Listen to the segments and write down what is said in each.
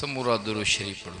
समूरा दुरूद शरीफ पढ़ो.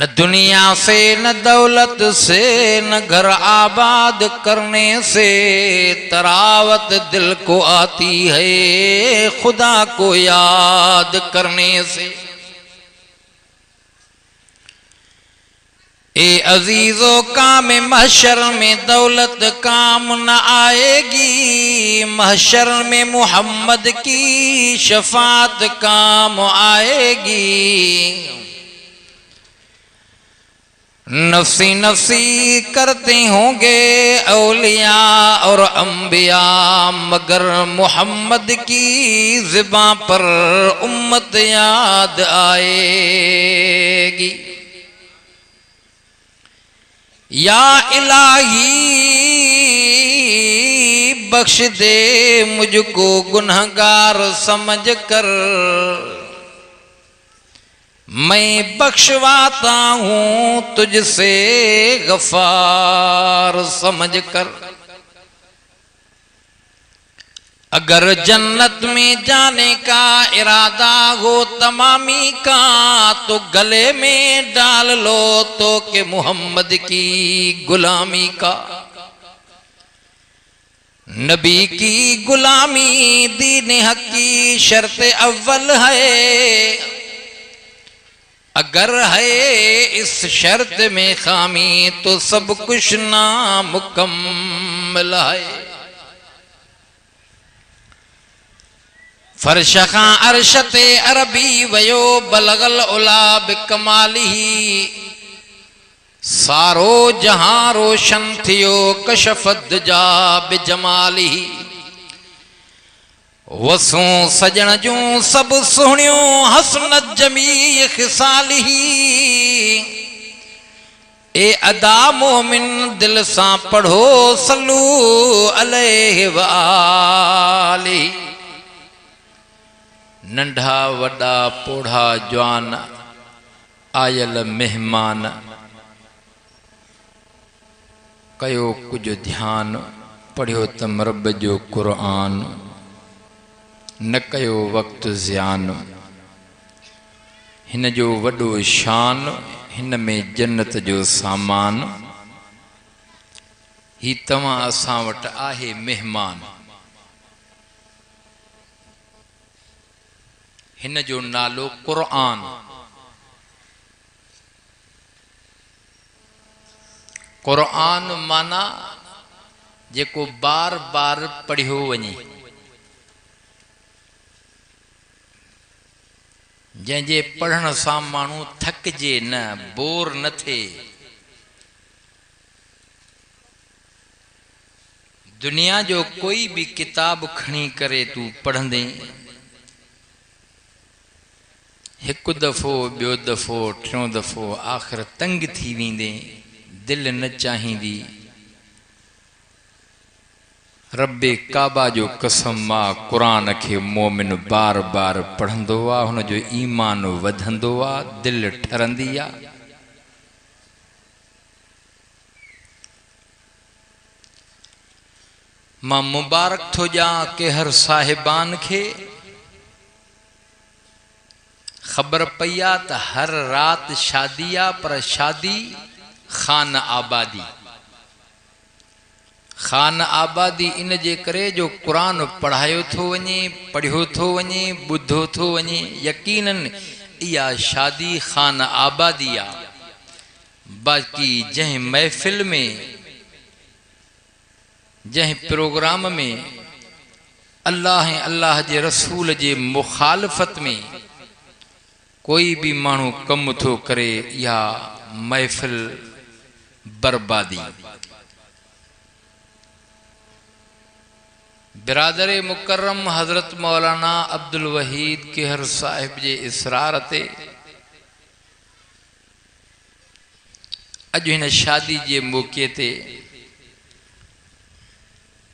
न दुनिया से न दौलत से न घर आबाद करने से तरावत दिल को आती है खुदा को याद करने से। ए अजीजों काम महशर में दौलत काम न आएगी, महशर में मोहम्मद की शफात काम आएगी। नफसी नफसी करते होंगे औलिया और अंबिया, मगर मोहम्मद की ज़ुबान पर उम्मत याद आएगी। या इलाही बख्श दे मुझको गुनहगार समझ कर, मैं बख्शवाता हूँ तुझसे गफार समझ कर। अगर जन्नत में जाने का इरादा हो तमामी का, तो गले में डाल लो तो के मोहम्मद की गुलामी का। नबी की गुलामी दीन हक की शर्त अव्वल है, अगर है इस शर्त में खामी तो सब कुछ नामुकम्मल है। फरशखा अरशते अरबी वयो बलगल उला बिकमालिही, सारो जहां रोशन थियो कशफद जा बिजमालिही। वसू सजण जूं सब सुहणियों हसनत जमी खिसालिही, ए अदा मोमिन दिल सां पढ़ो सल्लू अलैहि व आलिही। नंढा वॾा पोढ़ा जवान आयल मेहमान, कयो कुछ ध्यान पढ़ियो तम रब जो क़ुरान। न कयो वक्त ज़ियान हिन जो वॾो शान, हिन में जन्नत जो सामान। ही तव्हां असां वटि आहे मेहमान, हिन जो नालो क़ुरान। क़ुरान माना जेको बार बार पढ़ियो वञे, जंहिंजे पढ़ण सां माण्हू थकिजे न, बोर न थिए। दुनिया जो कोई भी किताब खणी करे तू पढ़ंदे, हिकु दफ़ो ॿियो दफ़ो टियों दफ़ो आख़िर तंग थी वेंदे, दिलि न चाहींदी। रब्बे काबा जो कसम मां क़ुरान खे मोमिन बार बार पढ़ंदो आहे, हुनजो ईमान वधंदो आहे, दिलि ठरंदी आहे। मां मुबारक थो ॾियां के हर साहिबान खे, ख़बर पई आहे त हर रात शादी आहे, पर शादी ख़ान आबादी। ख़ान आबादी इन जे करे जो क़ुरान पढ़ायो थो वञे, पढ़ियो थो वञे, ॿुधो थो वञे। यकीनन इहा शादी ख़ान आबादी आहे। बाक़ी जंहिं महफ़िल में, जंहिं प्रोग्राम में अल्लाह ऐं अल्लाह जे रसूल जे मुखालफ़त में कोई भी माण्हू कम थो करे, या महफ़िल बर्बादी। बिरादर मुकर्रम हज़रत मौलाना अब्दुल वहीद केहर साहिब जे इसरार ते अॼु हिन शादी जे मौक़े ते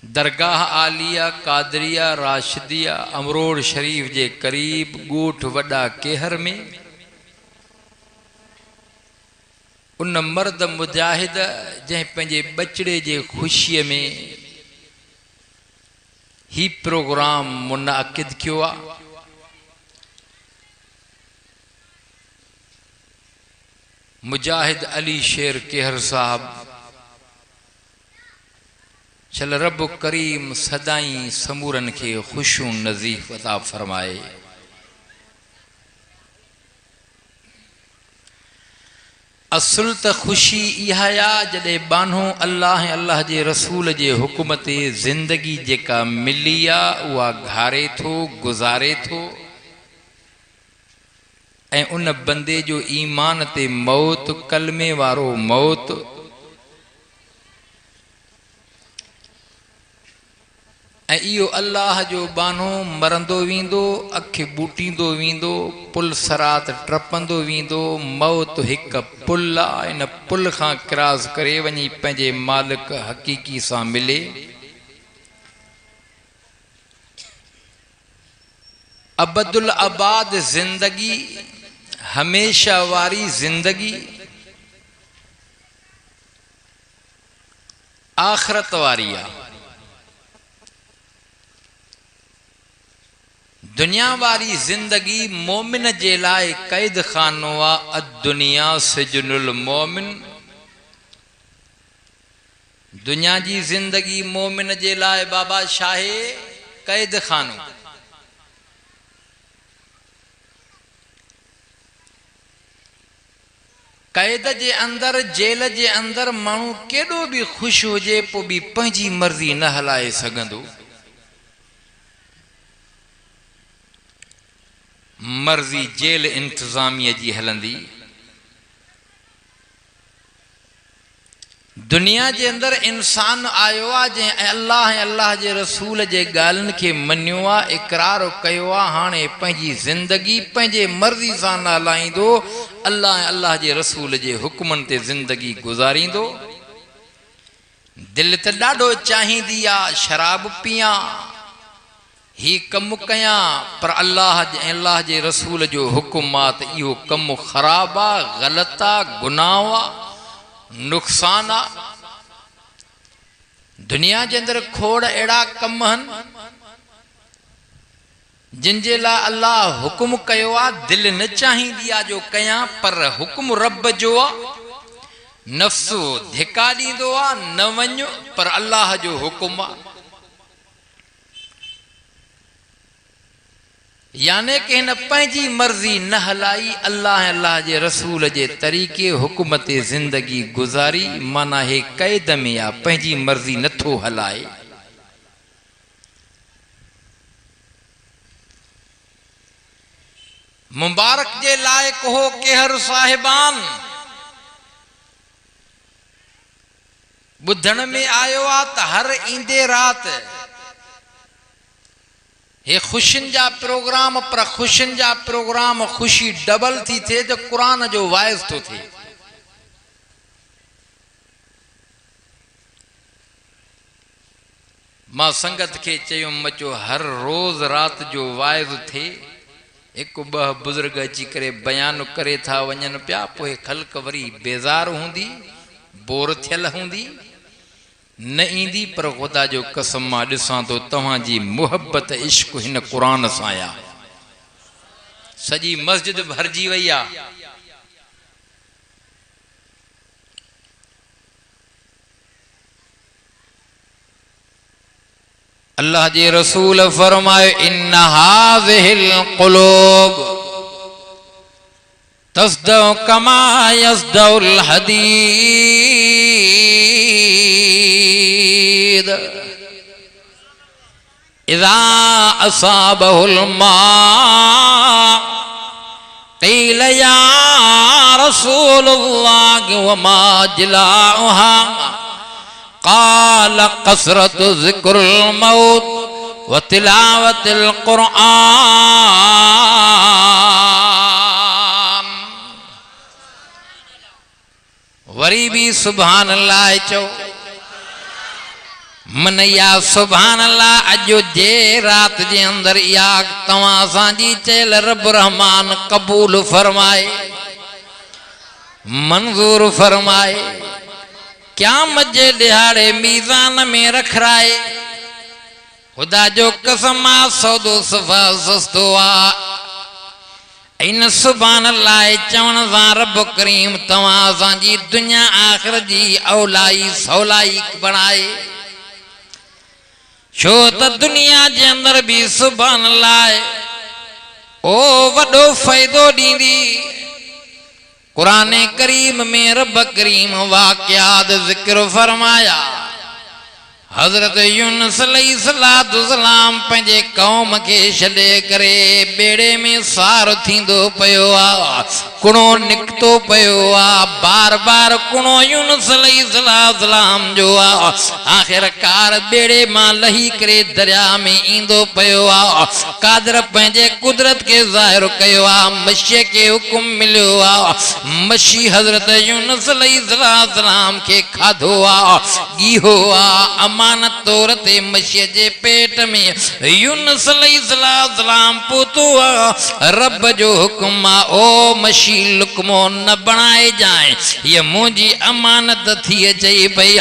दरगाह आलिया कादरिया राशिदिया अमरोड़ शरीफ जे करीब ॻोठ वॾा केहर में उन मर्द मुजाहिद जंहिं पंहिंजे बचड़े जे ख़ुशीअ में ही प्रोग्राम मुनाकिद कियो आहे। मुजाहिद अली शेर केहर साहब चल रब करीम सदाई समूरन के खुशू नज़ीफ अता फरमाए। असुल त खुशी इहा जॾे बानो अल्लाह अल्लाह जे रसूल जे हुकुम ते ज़िंदगी जेका मिली आ उहा घारे थो गुज़ारे थो ऐं उन बंदे जो ईमान ते मौत कलमे वारो मौत ऐं इहो अल्लाह जो बानो मरंदो वींदो अखि बूटींदो वींदो पुल सरात टपंदो वींदो मौत हिकु पुल आहे इन पुल खां क्रॉस करे वञी पंहिंजे मालिक हक़ीक़ी सां मिले। अबदुल आबाद ज़िंदगी हमेशा वारी ज़िंदगी आखिरत वारी आहे। दुनिया वारी ज़िंदगी मोमिन जे लाइ कैद खानो आहे। दुनिया सिजनुल मोमिन। दुनिया जी ज़िंदगी मोमिन जे लाइ बाबा शाहे कैद खानो। कैद जे अंदर जेल जे अंदर माण्हू केॾो बि ख़ुशि हुजे पोइ बि पंहिंजी मर्ज़ी न हलाए सघंदो। मर्ज़ी जेल इंतज़ामिया जी हलंदी। दुनिया जे अंदर इंसान आयो आहे जंहिं अल्लाह अल्लाह जे रसूल जे ॻाल्हियुनि खे मञियो आहे इक़रार कयो आहे हाणे पंहिंजी ज़िंदगी पंहिंजे मर्ज़ी सां न हलाईंदो अल्लाह अल्लाह जे रसूल जे हुकुमनि ते ज़िंदगी गुज़ारींदो। दिलि त ॾाढो चाहींदी आहे शराब पियां ही कम कयां पर अल्लाह जे रसूल जो हुकुम आहे त इहो कमु ख़राब आहे ग़लत आहे गुनाह आहे नुक़सान आहे। दुनिया जे अंदर खोड़ अहिड़ा कम आहिनि जिन जे लाइ अल्लाह हुकुम कयो आहे दिलि न चाहींदी आहे जो कयां पर हुकुम रब जो आहे। नफ़्सु धिका ॾींदो आहे न वञ पर अल्लाह जो हुकुम आहे। याने कि हिन पंहिंजी मर्ज़ी न हलाई अल्लाह अल्लाह जे रसूल जे तरीक़े हुकुम ते ज़िंदगी गुज़ारी माना हे क़ैद में आहे पंहिंजी मर्ज़ी नथो हलाए। मुबारक जे लाइक़ हो केहर साहिबान ॿुधण में आयो आहे त हर ईंदे राति हे ख़ुशियुनि जा प्रोग्राम पर ख़ुशियुनि जा प्रोग्राम ख़ुशी डबल थी थिए त क़ुरान जो वाइज़ थो थिए। मां संगत खे चयुमि मचो हर रोज़ राति जो वाइज़ थिए हिकु ॿ बुज़ुर्ग अची करे बयानु करे था वञनि पिया पोइ ख़ल्क़ वरी बेज़ार हूंदी बोर थियल हूंदी न ईंदी पर ख़ुदा जो कसम मां ॾिसां थो तव्हांजी मुहबत इश्क हिन क़ुरान सां आहे। सॼी मस्जिद भरिजी वई आहे। अल्लाह जे रसूल फरमाए इन हाज़िहिल क़ुलूब तस्दउ कमा यस्दउल हदीद इज़ा असाबहुल मा क़ील या रसूलल्लाह वमा जलाउहा क़ाल कसरत ज़िक्रुल मौत व तिलावतिल क़ुरआन। वरी भी सुभान अल्लाह चो मन या सुभान अल्लाह अजो जे रात जे अंदर या तवां साजी चेल रब रहमान कबूल फरमाए मंजूर फरमाए क़यामत जे दिहाड़े मीज़ान में रखराए। खुदा जो कसम सौदो सफ़ा सस्तो आ इन सुभान अल्लाह चवण सां रब करीम तव्हां असांजी दुनिया आख़िरत जी औलाई सवलाई बणाए छो त दुनिया जे अंदर भी सुभान अल्लाह ओ वॾो फ़ाइदो ॾींदी कुरान करीम में रब करीम वाक़ियात ज़िक्र फरमाया हज़रत यूनुस अलैहिस्सलाम पंहिंजे कौम के छॾे करे बेड़े में सार थींदो पियो आ कुणो निकतो पियो आ बार बार कुणो यूनुस अलैहिस्सलाम जो आ आखिरकार बेड़े मां लही करे दरिया में ईंदो पियो आ कादर पंहिंजे कुदरत के ज़ाहिर कयो आ मछीअ के हुकुम मिलियो आ मछी हज़रत यूनुस अलैहिस्सलाम के खाधो आ गीहो आ अमानत तौर ते मछीअ जे पेट में यूनुस अलैहिस्सलाम पोतो रब जो हुक्म आ ओ मछी लुकमो न बनाए जाए ये मुंहिंजी अमानत थी चई पई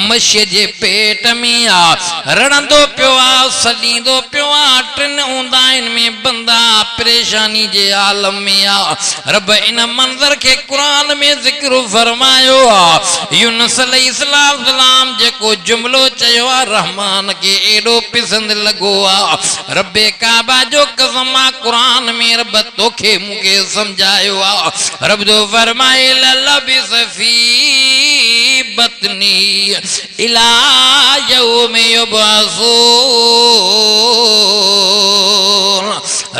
मछीअ जे पेट में आ रड़ंदो पियो आ सॾींदो पियो आ टिन ऊंदाइन में बंदा परेशानी जे आलम में आ रब इन मंज़र के कुरान में ज़िक्र फरमायो आ यूनुस अलैहिस्सलाम जेको जुमलो चयो आ रहमान के एडो पसंद लगो आ रब्बे काबा जो कसम आ कुरान में रब तोखे मुके समझायो आ रब जो फरमाए लबिस फी बतनी इला यौम युबअसून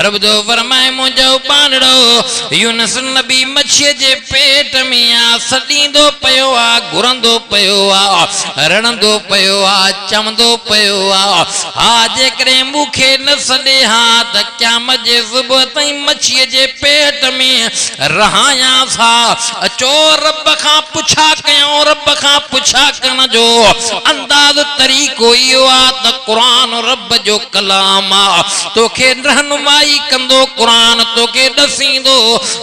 रब जो फरमाए मुझो पानड़ो यूनुस नबी मछीअ जे पेट में आ सॾींदो पियो आ घुरंदो पियो आ रणंदो पियो आ चवंदो पियो आ हा जेकॾहिं मूंखे न सॾे हा त क़यामत जे सुबुह ताईं मछीअ जे पेट में रहायां सा अचो रब खां पुछा कयूं रब खां पुछा करण जो अंदाज़ तरीक़ो इहो आ त क़ुरान रब जो कलाम आ तोखे रहनुमाई कंदो क़ुरान तोखे ॾसींदो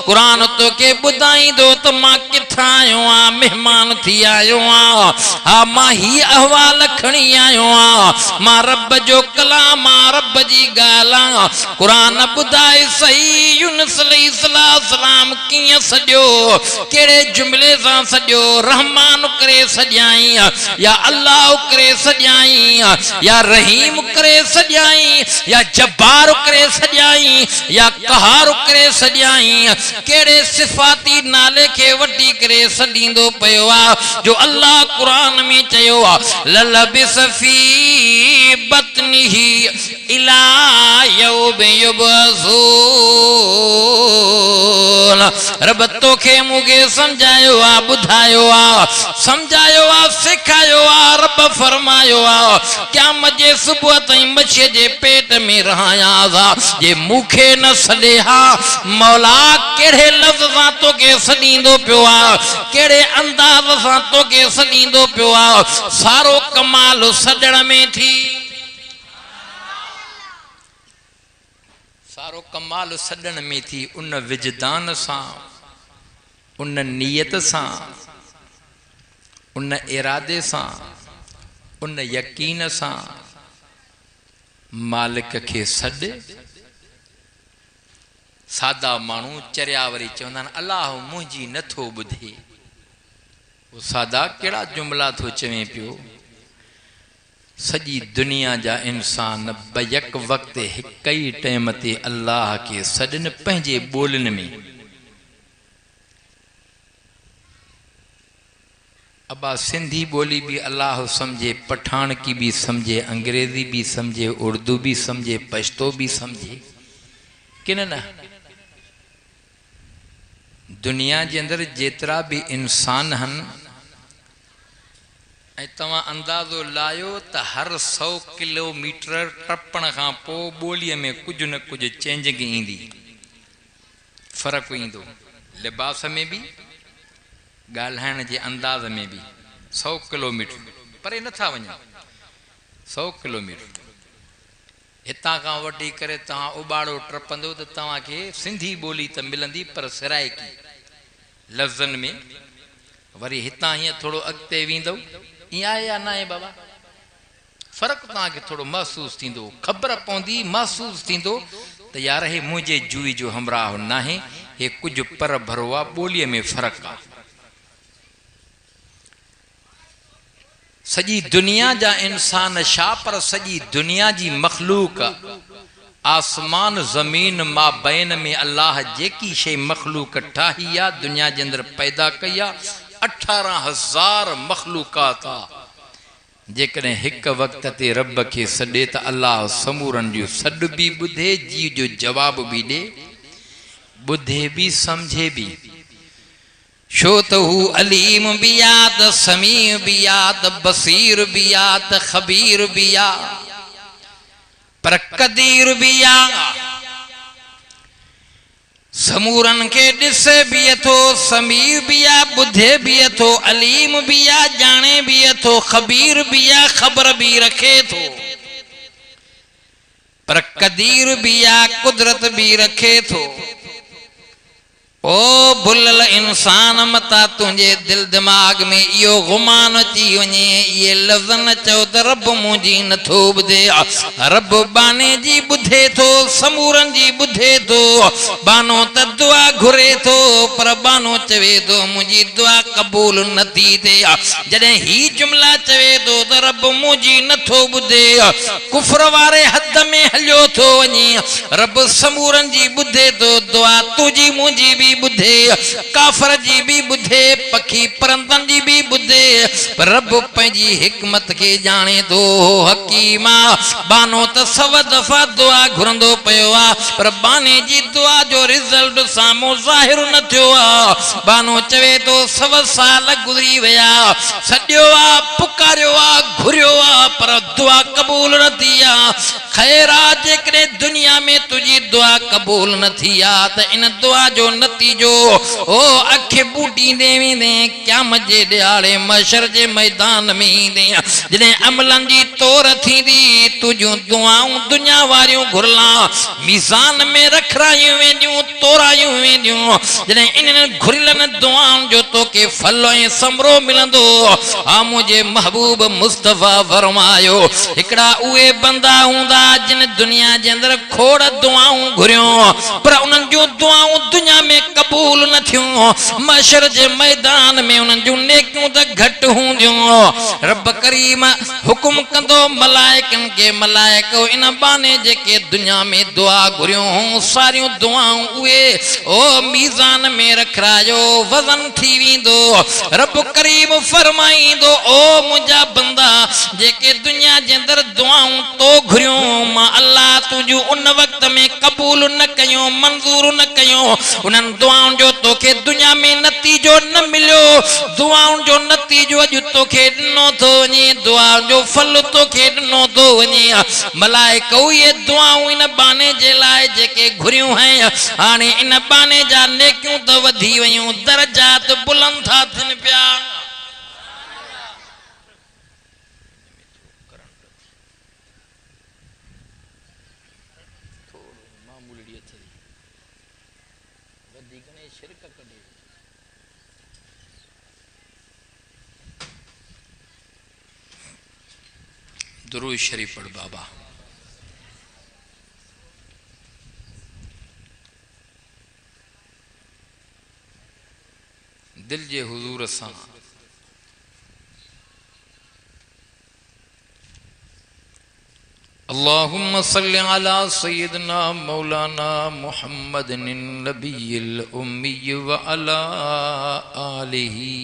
क़ुरान तोखे ॿुधाईंदो त मां किथां आयो आहियां महिमान थी आयो आहियां हा मां ही अहवाल खणी आयो आहियां मां रब जो कलाम आ रब जी ॻाल्हि आ क़ुरान ॿुधाए सही यूनुस अलैहिस्सलाम कीअं सॼो कहिड़े जुमिले सां सॼो रहमान करे सॼाई या अल्लाह करे सॼाई या रहीम करे सॼाई या जब्बार करे सॼाई या कहार करे सॼाई कहिड़े सिफ़ाती नाले खे वठी करे सॾींदो पियो आ जो अल्लाह कुरान में चयो आ ललबिस फी बतनिही इला यौम युबअसून रब तोखे मूंखे समझायो आ ॿुधायो आ समझायो आ सिखायो आ रब फरमायो आ क़यामत जे सुबुह ताईं मछीअ जे पेट में रहायां सा जे मूंखे न सॾे हा मौला कहिड़े लफ़्ज़ सां तोखे सॾींदो पियो आ कहिड़े अंदाज़ सां तोखे सॾींदो पियो आ सारो कमाल सॾण में थी सारो कमाल सॾण में थी उन विजदान सां उन नियत सां उन इरादे सां उन यकीन सां मालिक के सॾ सादा माण्हू चरिया वरी चवंदा आहिनि अलाह मुंहिंजी नथो ॿुधे वो सादा कहिड़ा जुमला थो चवे पियो सॼी दुनिया जा इंसान बयक वक़्त हिक ई टाइम ते अल्लाह के सॾनि पंहिंजे ॿोलियुनि में अबा सिंधी बोली भी अल्लाह समझे पठान की भी समझे अंग्रेजी भी समझे उर्दू भी समझे पश्तो भी समझे कि न दुनिया के अंदर जेतरा भी इंसान हन तवा अंदाजो लायो तो हर 100 किलोमीटर टपण का बोली में कुछ न कुछ चेंजिंग इंदी फर्क इंदो लिबास में भी गाल्हाइण के अंदाज में भी 100 किलोमीटर परे नथा वञो 100 किलोमीटर हितां खां वठी करे तव्हां उबाड़ो टपंदो तो तव्हां के सिंधी बोली तो मिलंदी पर सराइकी लफ्ज़न में वरी हितां हीअं थोड़ो अॻिते वेंदव ईअं आहे या न आहे बाबा फ़र्क़ु तव्हांखे थोड़ो महसूस थींदो ख़बर पवंदी महसूस थींदो त त यार हे मुझे जुई जो हमराह ना है ये कुछ पर भरवा बोलिए में फर्क आ सजी दुनिया जा इंसान शा पर सजी दुनिया जी मखलूक आसमान जमीन मां बैन में अल्लाह जेकी शे मखलूक ठाही आ दुनिया जे अंदर पैदा कया 18,000 मखलूकात आ जेकॾहिं हिक वक्त ते रब के सॾे त अल्लाह समूरन जो सॾ भी ॿुधे जी जो जवाब भी दे ॿुधे भी समझे भी शो तो हू अलीम भी याद समी भी याद बसीर भी याद खबीर भी या पर कदीर भी या समूरन के ॾिसे भी थो समीर भी या ॿुधे भी थो अलीम भी या जाने भी थो खबीर भी या खबर भी रखे थो पर कदीर भी या कुदरत भी रखे थो ओ भुलल इंसान मता तुझे दिल दिमाग में इो गुमान अची वञे ये लफ़्ज़ न चओ त रब मुंहिंजी नथो ॿुधे रब बाने जी ॿुधे थो समूरन जी ॿुधे थो बानो त दुआ घुरे थो पर बानो चवे थो मुंहिंजी दुआ क़बूल नथी थिए जॾहिं ही जुमला चवे थो त रब मुंहिंजी नथो ॿुधे कुफर वारे हद में हलियो थो वञे रब समूरन जी ॿुधे थो दुआ तुंहिंजी मुंहिंजी भी बुद्धे काफर जी भी बुद्धे पखी परंदन जी भी बुद्धे रब पंहिंजी हिकमत के जाने दो हकीमा बानो त सव दफ़ा दुआ घुरंदो पियो आ पर बाने जी दुआ जो रिजल्ट सामो ज़ाहिर न थियो आ बानो चवे तो 100 साल गुज़री विया सॼो आ पुकारियो आ घुरियो आ पर दुआ कबूल न थी आ ख़ैर आ जेकॾहिं दुनिया में तुंहिंजी दुआ कबूल न थी आ त इन दुआ जो नतीजो ओ अखे बूटींदे वेंदे क़यामत जे ॾियारे महशर जे मैदान में ईंदे जॾहिं अमलन जी तौर थींदी तुंहिंजूं दुआऊं दुनिया वारियूं घुरला मीज़ान में रखरायूं वेंदियूं तोरायूं वेंदियूं जॾहिं इन्हनि घुरियलनि दुआउनि जो तोखे फल ऐं समरो मिलंदो हा मुंहिंजे महबूब मुस्तफ़ा फरमायो हिकिड़ा उहे बंदा हूंदा जिन दुनिया जे अंदरि खोड़ दुआऊं घुरियूं पर उन्हनि जूं दुआऊं दुनिया में कबूल न थियूं महशर जे मैदान में उन्हनि जूं नेकियूं त घटि हूंदियूं रब करीम हुकुम कंदो मलाइकनि के मलाइको इन बाने जेके दुनिया में दुआ घुरियूं सारियूं दुआऊं उहे ओ मीज़ान में रखरायो वज़न थी वेंदो रब करीम फरमाईंदो ओ मुंहिंजा बंदा जेके दुनिया जे अंदरि दुआऊं तो घुरियूं मां अल्लाह तुंहिंजूं उन वक़्त में कबूल न कयूं मंज़ूर न कयूं उन्हनि दुआउनि जो तोखे दुनिया में नतीजो न मिलियो दुआउनि जो नतीजो अॼु तोखे ॾिनो थो वञे दुआउनि जो फल तोखे ॾिनो थो वञे मलाइको इहे दुआऊं इन बाने जे लाइ जेके घुरियूं आहिनि हाणे इन बाने जा नेकियूं त वधी वयूं दर्जात बुलंद था थियनि पिया दुरूद शरीफ पढ़ बाबा दिल जे हुजूर सां अल्लाहुम्मा सल्लि अला सय्यिदना मौलाना मुहम्मदिन नबिय्यिल उम्मी व अला आलिही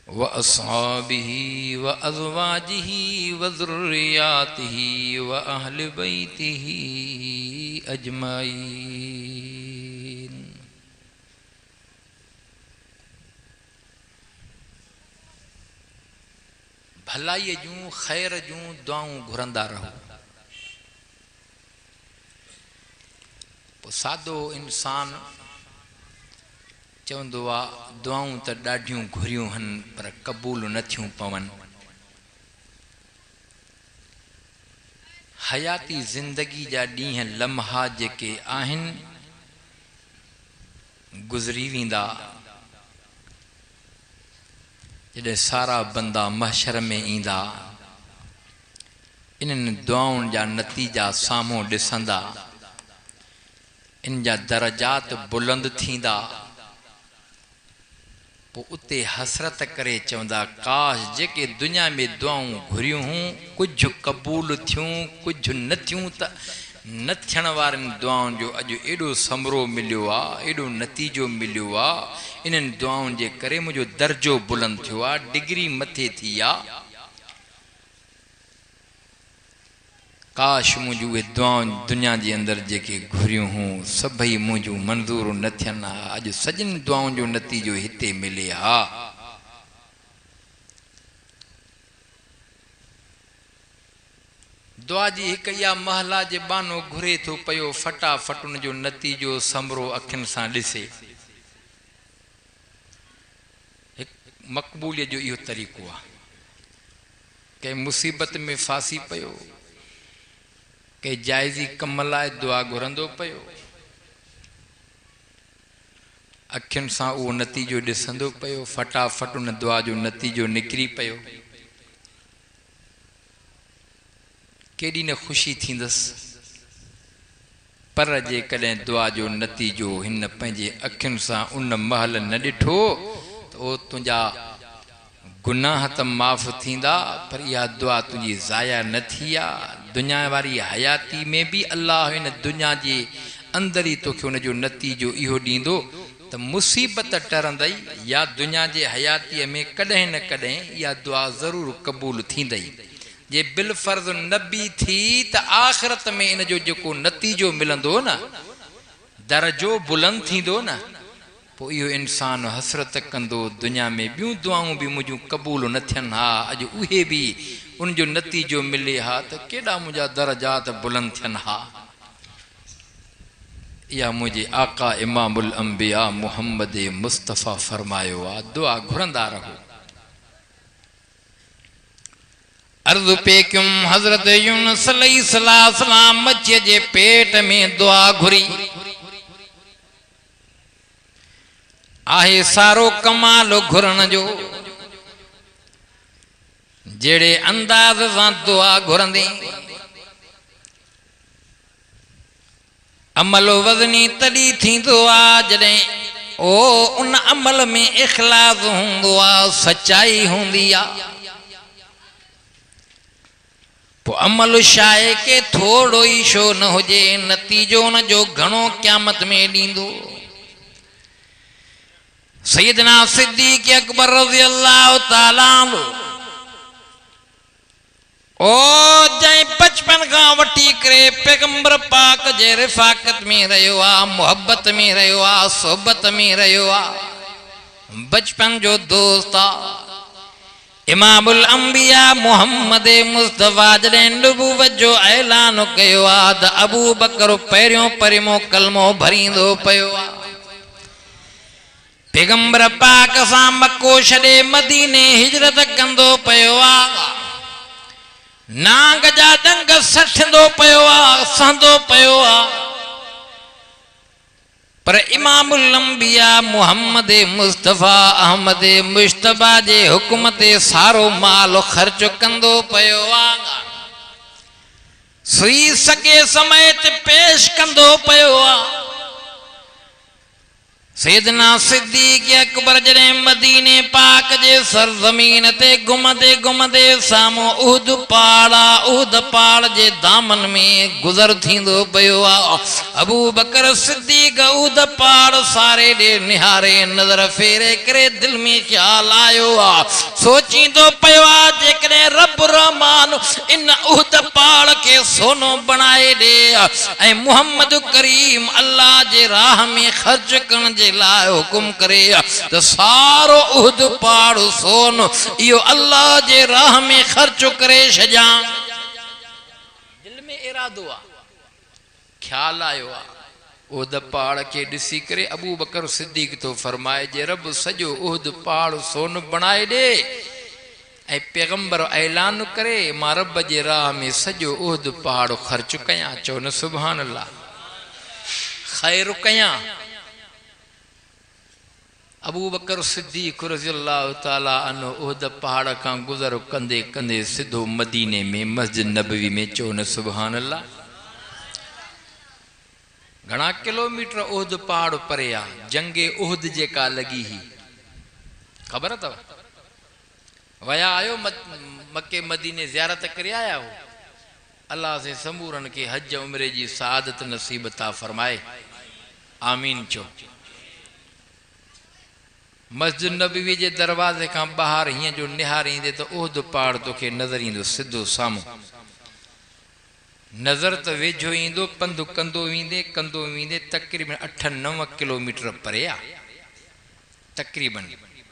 व अस्हाबिही व अज़वाजिही व ज़ुर्रियातिही व अहलि बैतिही अजमाईन। भलाई जूं खैर जूं दुआऊं घुरंदा रहो। सादो इंसान चवंदो आहे दुआऊं त ॾाढियूं घुरियूं आहिनि पर क़बूल न थियूं पवनि। हयाती ज़िंदगी जा ॾींहं लम्हा जेके आहिनि गुज़री वेंदा जॾहिं सारा बंदा महशर में ईंदा इन दुआउनि जा नतीजा साम्हूं ॾिसंदा, इन जा दरजात बुलंद थींदा, पोइ उते हसरत करे चवंदा काश जेके दुनिया में दुआऊं घुरियूं हूं कुझु क़बूल थियूं कुझु न थियूं त न थियण वारनि दुआउनि जो अॼु एॾो समरो मिलियो आहे, एॾो नतीजो मिलियो आहे। इन्हनि दुआउनि जे करे मुंहिंजो दर्जो बुलंद थियो आहे, डिग्री मथे थी आहे। काश मुंहिंजूं उहे दुआऊं दुनिया जे अंदरि जेके घुरियूं हूं सभई मुंहिंजूं मंज़ूर न थियनि हा। अॼु सॼिनि दुआउनि जो नतीजो हिते मिले हा। दुआ जी हिकु इहा महला जे बानो घुरे थो पियो, फटाफट उन जो नतीजो समरो अखियुनि सां ॾिसे। हिकु मक़बूलियत जो इहो तरीक़ो आहे। कंहिं मुसीबत में फासी पियो, के जाइज़ी कम लाइ दुआ घुरंदो पियो, अखियुनि सां उहो नतीजो ॾिसंदो पियो, फटाफट उन दुआ जो नतीजो निकिरी पियो। केॾी न ख़ुशी थींदसि, पर जेकॾहिं दुआ जो नतीजो हिन पंहिंजे अखियुनि सां उन महल न ॾिठो त उहो तुंहिंजा गुनाह त माफ़ थींदा, पर इहा दुआ तुंहिंजी ज़ाया न थी आहे। दुनिया वारी हयाती में बि अल्लाह हिन दुनिया जे अंदरि ई तोखे हुन जो नतीजो इहो ॾींदो त मुसीबत टरंदई या दुनिया जे हयातीअ में कॾहिं न कॾहिं इहा दुआ ज़रूरु क़बूल थींदई। जे बिलफर्ज़ न बि थी त आख़िरत में इन जो जेको नतीजो मिलंदो न, दर्जो बुलंद थींदो न, पोइ इहो इंसान हसरत कंदो दुनिया में ॿियूं दुआऊं बि मुंहिंजूं क़बूल न थियनि हा, अॼु उहे बि उन जो नतीजो मिले हा त केॾा मुंहिंजा दर्जात बुलंद थियनि हा। इहा मुंहिंजे आका इमामुल अंबिया मुहम्मद मुस्तफ़ा फरमायो आहे, दुआ घुरंदा रहो। अर्ज़ पे क्युम हज़रत यूनुस अलैहिस्सलाम मच्छीअ जे पेट में दुआ घुरी। आहे सारो कमाल घुरण जो, जहिड़े अंदाज़ सां दुआ घुरंदी अमल वज़नी तॾहिं थींदो आहे जॾहिं उन अमल में इख़लास हूंदो आहे, सचाई हूंदी आहे। पोइ अमल शाए के थोरो ई छो न हुजे, नतीजो उन जो घणो क़यामत में ॾींदो। सैयदना सिद्दीक़ अकबर रज़ियल्लाहु ताला जंहिं बचपन खां वठी करे पैगंबर पाक जे रिफ़ाक़त में रहियो आहे, मोहब्बत में रहियो आहे, सोबत में रहियो आहे, बचपन जो दोस्त आहे। इमामुल अंबिया मुहम्मद मुस्तफ़ा जॾहिं नबूवत जो ऐलान कयो आहे त अबू बकर पहिरियों परिमो कलमो भरींदो पियो आहे। पैगंबर पाक सां मको छॾे मदीने हिजरत कंदो पियो आहे। नांग जा डंग सठंदो पियो आहे, सहंदो पियो आहे, पर इमामुल अंबिया मुहम्मद मुस्तफ़ा अहमद मुश्तबा जे हुकुम ते सारो माल ख़र्च कंदो पियो आहे। सुई सगे समय ते पेश कंदो पियो आहे। सैयदना सिद्दीक़ अकबर जॾहिं मदीने पाक जे सरज़मीन ते घुमंदे घुमंदे साम्हूं उहद पहाड़ जे दामन में गुज़र थींदो पियो आहे। अबू बकर सिद्दीक़ उहद पहाड़ सारे ॾे निहारे नज़र फेरे करे दिलि में ख़्याल आयो आहे, सोचींदो पियो आहे जेकॾहिं रब रहमान इन उहद पहाड़ खे सोनो बणाए ॾे ऐं मुहम्मद करीम अल्लाह जे राह में ख़र्च करण जे लाइ हुकुम करे त सारो उहद पहाड़ सोन इहो अल्लाह जे राह में ख़र्च करे छॾियां। दिल में इरादो आहे, ख़्याल आयो आहे। उहद पहाड़ खे ॾिसी करे अबू बकर सिद्दीक़ तो फरमाए जे रब सॼो उहद पहाड़ सोन बणाए ॾे ऐं पैगंबर ऐलान करे मां रब जे राह में सॼो उहद पहाड़ ख़र्च कयां। चओ न सुभान अल्लाह, ख़ैर कयां। अबू बकर सिद्दीक़ रज़ियल्लाहु ताला अन्हु उहद पहाड़ का गुज़र कंदे कंदे सिधो मदीने में मस्जिद नबवी में चोन सुभान अल्लाह। घणा किलोमीटर उहद पहाड़ परे आ। जंगे उहद जेका लगी ही खबर अथव? वया आयो मक्के मदीने ज़ियारत करे आया हो? अल्लाह से समूरन के हज उम्रे जी सादत नसीब ता फरमाए, आमीन चो। मस्जिद नबवी जे दरवाजे का बाहर हिं जो निहारींदे तो उहद पहाड़ तोखे नज़र ईंदो सिधो साम्हूं। नज़र तो वेझो ईंदो, पंधु कंदो वींदे तक़रीबन 8-9 किलोमीटर परे आ। तक़रीबन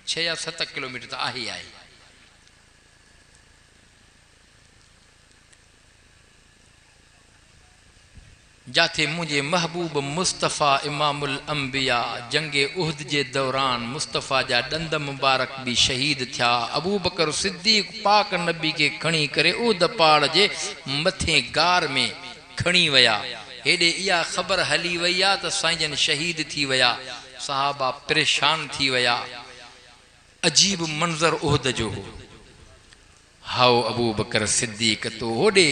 6 या 7 किलोमीटर तो आहे आहे। जाथे मुझे महबूब मुस्तफ़ा इमामुल अंबिया जंगे उहद जे दौरान मुस्तफ़ा जा दंद मुबारक भी शहीद थिया। अबू बकर सिद्दीक़ पाक नबी के खणी करे उहद पहाड़ जे मथे गार में खणी वया। हेॾे इहा ख़बर हली वई आ त साईं जन शहीद थी वया। सहाबा परेशान थी वया। अजीब मंज़र उहद जो हो। हाओ अबू बकर सिद्दीक़ तो होॾे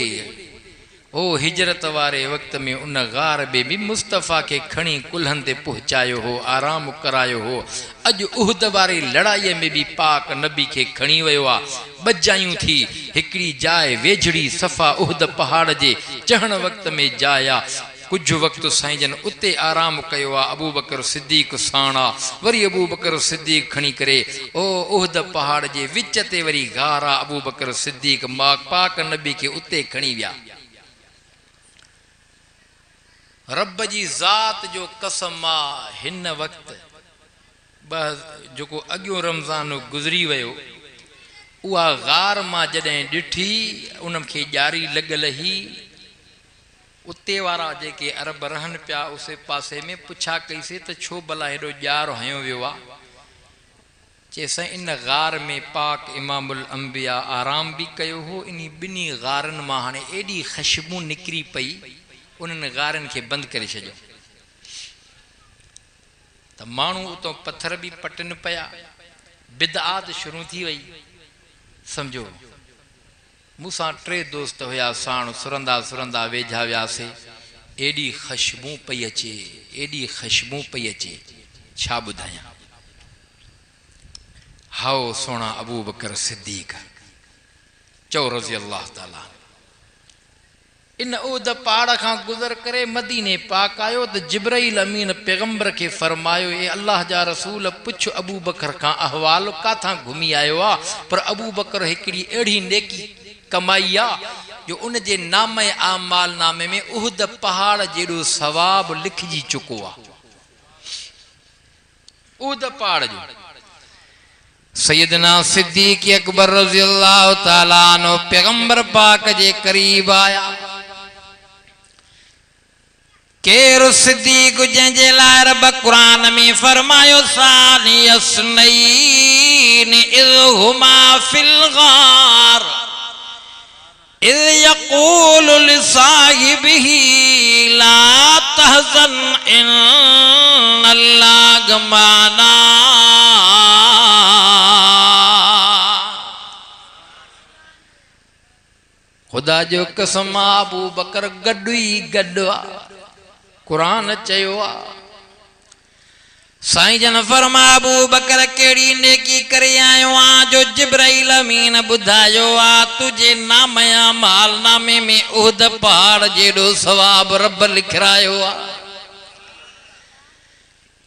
ओ हिजरत वारे वक्त में उन गार में भी मुस्तफ़ा के खणी कुल्हन ते पहुंचायो हो, आराम करायो हो। अज उहद वारी लड़ाई में भी पाक नबी के खणी वयो आ। बजायूं थी हिकड़ी जाए वेझड़ी सफ़ा उहद पहाड़ जे चढ़ण वक्त में जाया। कुछ वक्त साईं जन उते आराम कयो आ। अबू बकर सिद्दीक़ साणा वरी अबू बकर सिद्दीक़ खणी करे ओ उहद पहाड़ जे विच ते वरी गार आ। अबू बकर सिद्दीक़ पाक नबी के उते खणी विया। रब जी ज़ात जो कसम आ, हिन वक्त जो अॻियो रमज़ान गुज़री वियो उहा गार मां जॾहिं ॾिठी उनखे ॼारी लॻल ही। उते वारा जेके अरब रहनि पिया उस पासे में पुछा कईसीं त छो भला हेॾो ॼार हयो वियो आहे? चइसि इन गार में पाक इमामुल अंबिया आराम भी कयो हो। इन ॿिन्ही गारनि मां हाणे एॾी ख़ुशबू निकिरी पई उन्हनि गारनि खे बंदि करे छॾियो त माण्हू उतो पत्थर भी पटनि पिया। बिदआत शुरू थी वई। सम्झो मूंसां 3 दोस्त हुया साण सुरंदा सुरंदा वेझा वियासीं। एॾी ख़ुशबू पई अचे, एॾी ख़ुशबू पई अचे छा ॿुधायां। हाओ सोना अबू बकर सिद्दीक़ चओ रज़ियल्लाहु ताला इन उहद पहाड़ खां गुज़र करे मदीने पाक आयो त जिब्राइल अमीन पैगंबर के फरमायो ए अल्लाह जा रसूल पुछ अबू बकर खां अहवाल काथां घुमी आयो आ। पर अबू बकर हिकड़ी अहिड़ी नेकी कमाई आ जो उन जे नाम आमाल नामे में उहद पहाड़ जेड़ो सवाब लिखजी चुको आ। उहद पहाड़ जो सैयदना सिद्दीक़ अकबर रज़ियल्लाहु ताला अन्हु पैगंबर पाक जे करीब आया। केर सिद्दीक़ जंहिंजे लाइ रब क़ुरान में फरमायो सानी यसनैन इज़ हुमा फिल गार इज़ यक़ूलु लिसाहिबिही ला तहज़न इन्नल्लाह माना। खुदा जो कसम अबू बकर गॾु ई गॾु आ। कुरान चयो आ साईं जन फरमा अबू बकर केड़ी नेकी करे आयो आ जो जिब्राइल अमीन बुधायो आ तुझे नाम माल नामे में उहद पहाड़ जेड़ो सवाब रब लिखरायो आ।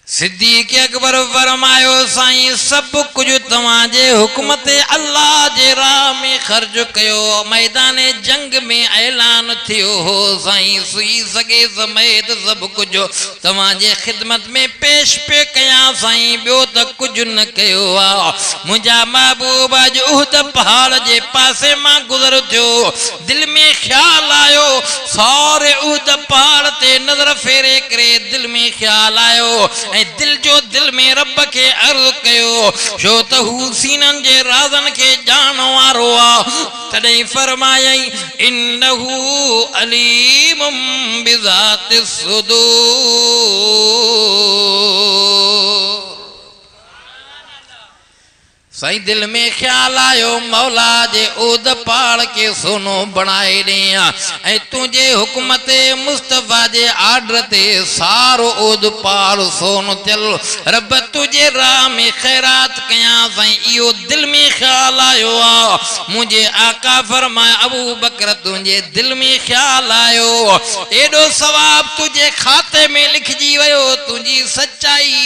सिद्दीक़ अकबर फरमायो साईं सब कुछ तवाजे हुक्म ते अल्लाह जे राह में खर्च कयो। मैदान जंग में ऐलान थियो हो साईं सुई सगे समेत सब कुछ तवाजे खिदमत में पेश पे कया साईं ॿियो त कुछ न कयो आ। मुंहिंजा महबूब अज उहद पहाड़ जे पासे मां गुज़र थियो। दिल में ख्याल आयो सारे उहद पहाड़ ते नजर फेरे करे दिल में ख्याल आयो दिल जो दिल में रब के अर्ज़ कयो छो त हू सीनन जे राज़न के जान वारो आ। तॾहिं फरमायई इन्नहू अलीमुम बिज़ातिस सुदूर। सही दिल में ख्याल आयो मौला जे उद पाड़ के सोनो बनाए दिया ऐ तुझे हुकमत मुस्तफा जे आर्डर ते सारो उद पाड़ सोनो चल रब तुझे राह में खैरात कया सही इो दिल में ख्याल आयो मुझे आका फरमाया अबू बकर तुझे दिल में ख्याल आयो एडो सवाब तुझे खाते में लिखजी वयो तुझी सच्चाई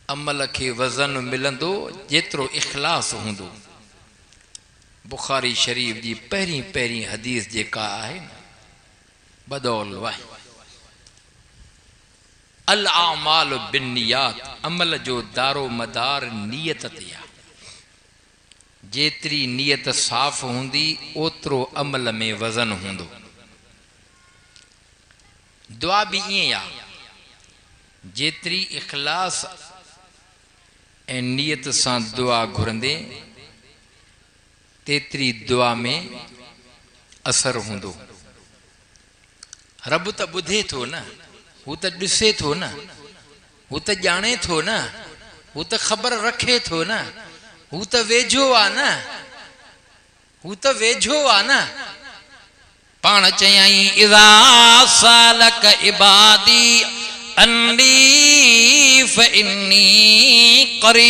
अमल के वजन मिलंदो जेतरो इखलास हुंदो। बुखारी शरीफ जी पहरी पहरी हदीस जेका है बदौल वाह अल आमाल बिन्नियात अमल जो दारो मदार नियत ते जेतरी नियत साफ हुंदी ओतरो अमल में वजन हुंदो। दुआ भी इया जेतरी इखलास ए नियत सा दुआ घुरंदे तेतरी दुआ में असर हुंदो। रब त बुधे थो न हू त दिसे थो न हू त जाने थो न हू त खबर रखे थो न हू त वेझो आ न हू त वेझो आ न पाण चयई इज़ा सालक इबादी अन्नी फइन्नी करीब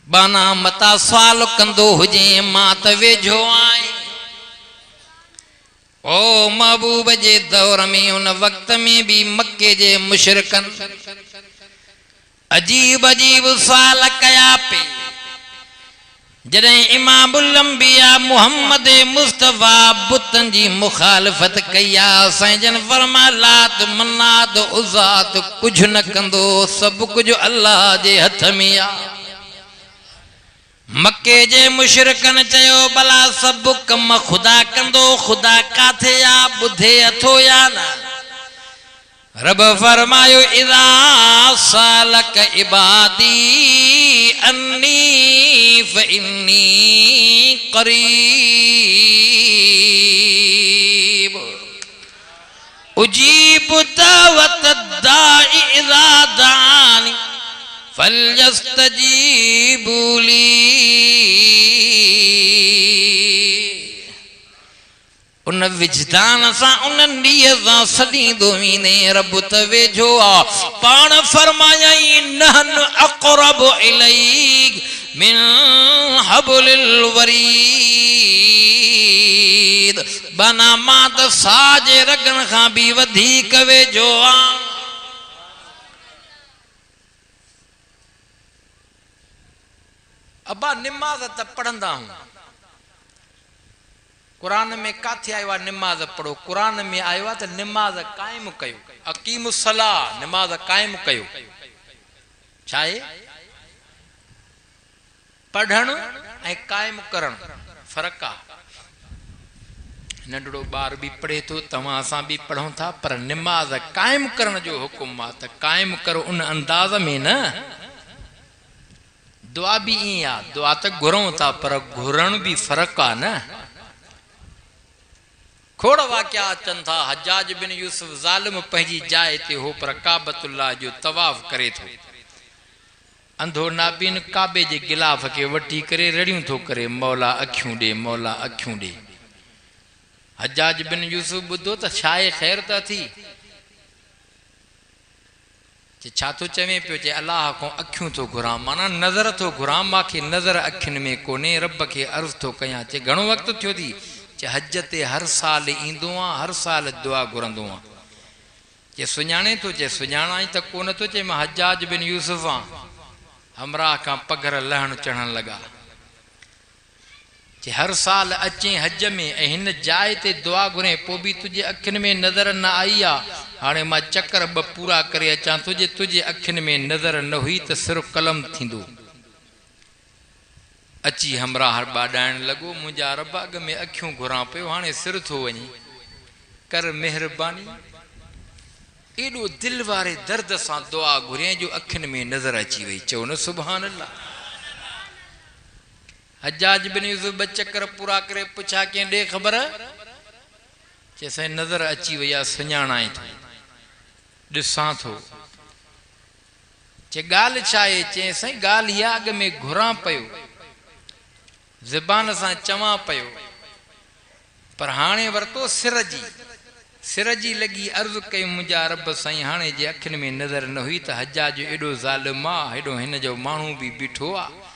बाना मता सवाल कंदो हुजे मां त वेझो आए ओ महबूब जे दौर में उन वक्त में भी मक्के जे मुशरिकन अजीब अजीब सवाल कया पे जॾहिं इमामुल अंबिया मुहम्मद मुस्तफा बुतन जी मुखालफत कया साईं फरमा लात मन्नात उज़ात कुछ न कंदो सब कुछ अल्लाह जे हथ में आ। मक्के जे मुशरिकन चयो भला सब कम खुदा कंदो खुदा काथे आ बुधे अथो या न रब फरमायो इज़ा सालक इबादी अन्नी फइन्नी करीब उजीब दावत दाई इज़ा दानी फलयस्तजीबू ली उन विजदान सा उन नियत सा सदींदो वीने रब त वेझो आ पाण फरमायई नहन अक़रब इलैक मिन हब्लिल वरीद बना मां त साजे रगन खां भी वधीक वेझो आ। अब्बा निमाज़ त पढ़ंदा हूं कुरान में काथे आयो आहे निमाज़ पढ़ो कुरान में आयो आहे त निमाज़ कायम कयो अकीमुस सलाह निमाज़ कायम कयो छा आहे पढ़ण ऐं कायम करण फर्क आहे। नंढड़ो ॿार भी पढ़े थो तव्हां असां भी पढ़ूं था पर निमाज़ कायम करण जो हुकुम आहे त कायम करो उन अंदाज़ में न। दुआ भी ईअं आहे दुआ त घुरूं था पर घुरण भी फर्क आहे न। खोड़ वाक़िया अचनि था हज्जाज बिन यूसुफ ज़ालिम पंहिंजी जाइ ते हो पर काबतुल्लाह जो तवाफ़ करे थो अंधो नाबीन काबे जे गिलाफ के वठी करे रड़ियूं थो करे मौला अखियूं ॾे मौला अखियूं ॾे। हज्जाज बिन यूसुफ ॿुधो त छा आहे ख़ैर त थी छा थो चवे पियो चए अलाह को अखियूं थो घुरां माना नज़र थो घुरां मांखे नज़र अखियुनि में कोन्हे रब खे अर्ज़ थो कयां चए घणो वक़्तु थियो थी चे हज ते हर साल ईंदो आहियां हर साल दुआ घुरंदो आहियां चे सुञाणे थो चे सुञाणाई त कोन थो चे मां हज्जाज बिन यूसुफ आहियां हमराह खां पघर लहण चढ़ण लॻा चे हर साल अचें हज में ऐं हिन जाइ ते दुआ घुरे पोइ बि तुंहिंजे अखियुनि में नज़र न आई आहे हाणे मां चकर ॿ पूरा करे अचां तुंहिंजे अखियुनि में नज़र न हुई त सिर्फ़ु कलम थींदो अची हमराह ॿाॾाइण लॻो मुंहिंजा रब अॻ में अखियूं घुरां पियो हाणे सिर थो वञे कर महिरबानी एॾो दिलि वारे दर्द सां दुआ घुरियईं जो अखियुनि में नज़र अची वई चओ न सुभान अल्लाह। हज्जाज बिन यूसुफ ॿ चकर पूरा करे पुछा कंहिं ॾे ख़बर चए साईं नज़र अची वई आहे सुञाणाई थो ॾिसां थो चे ॻाल्हि छा आहे चई साईं ॻाल्हि इहा अॻ में घुरां पियो ज़बान सां चवां पियो पर हाणे वरितो सिर जी लॻी अर्ज़ु कई मुंहिंजा रब साईं हाणे जे अखियुनि में नज़र न हुई त हज्जाज एॾो ज़ालिम आहे हेॾो हिन जो माण्हू बि बीठो आहे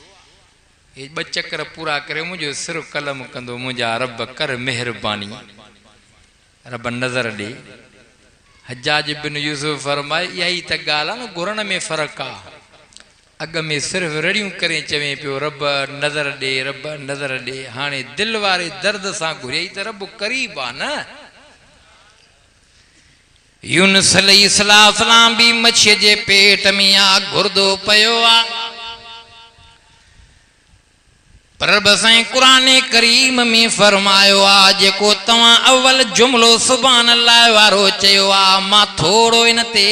हे 2 चकर पूरा करे मुंहिंजो सिर कलम कंदो मुंहिंजा रब कर महिरबानी रब नज़र ॾे हज्जाज बिन यूसुफ फरमाए इहा ई त ॻाल्हि आहे न घुरण में फ़र्क़ु आहे अॻ में सिर्फ़ु रड़ियूं करे चवे पियो रब नज़र ॾे हाणे दिलि वारे दर्द सां घुरियई त रब क़रीब आहे न यूनुस अलैहिस्सलाम बि मच्छीअ जे पेट में आहे घुरदो पियो आहे पर रब साईं क़ुरान करीम में फरमायो आहे जेको तव्हां अव्वल जुमिलो सुभान अल्लाह वारो चयो आहे मां थोरो इन ते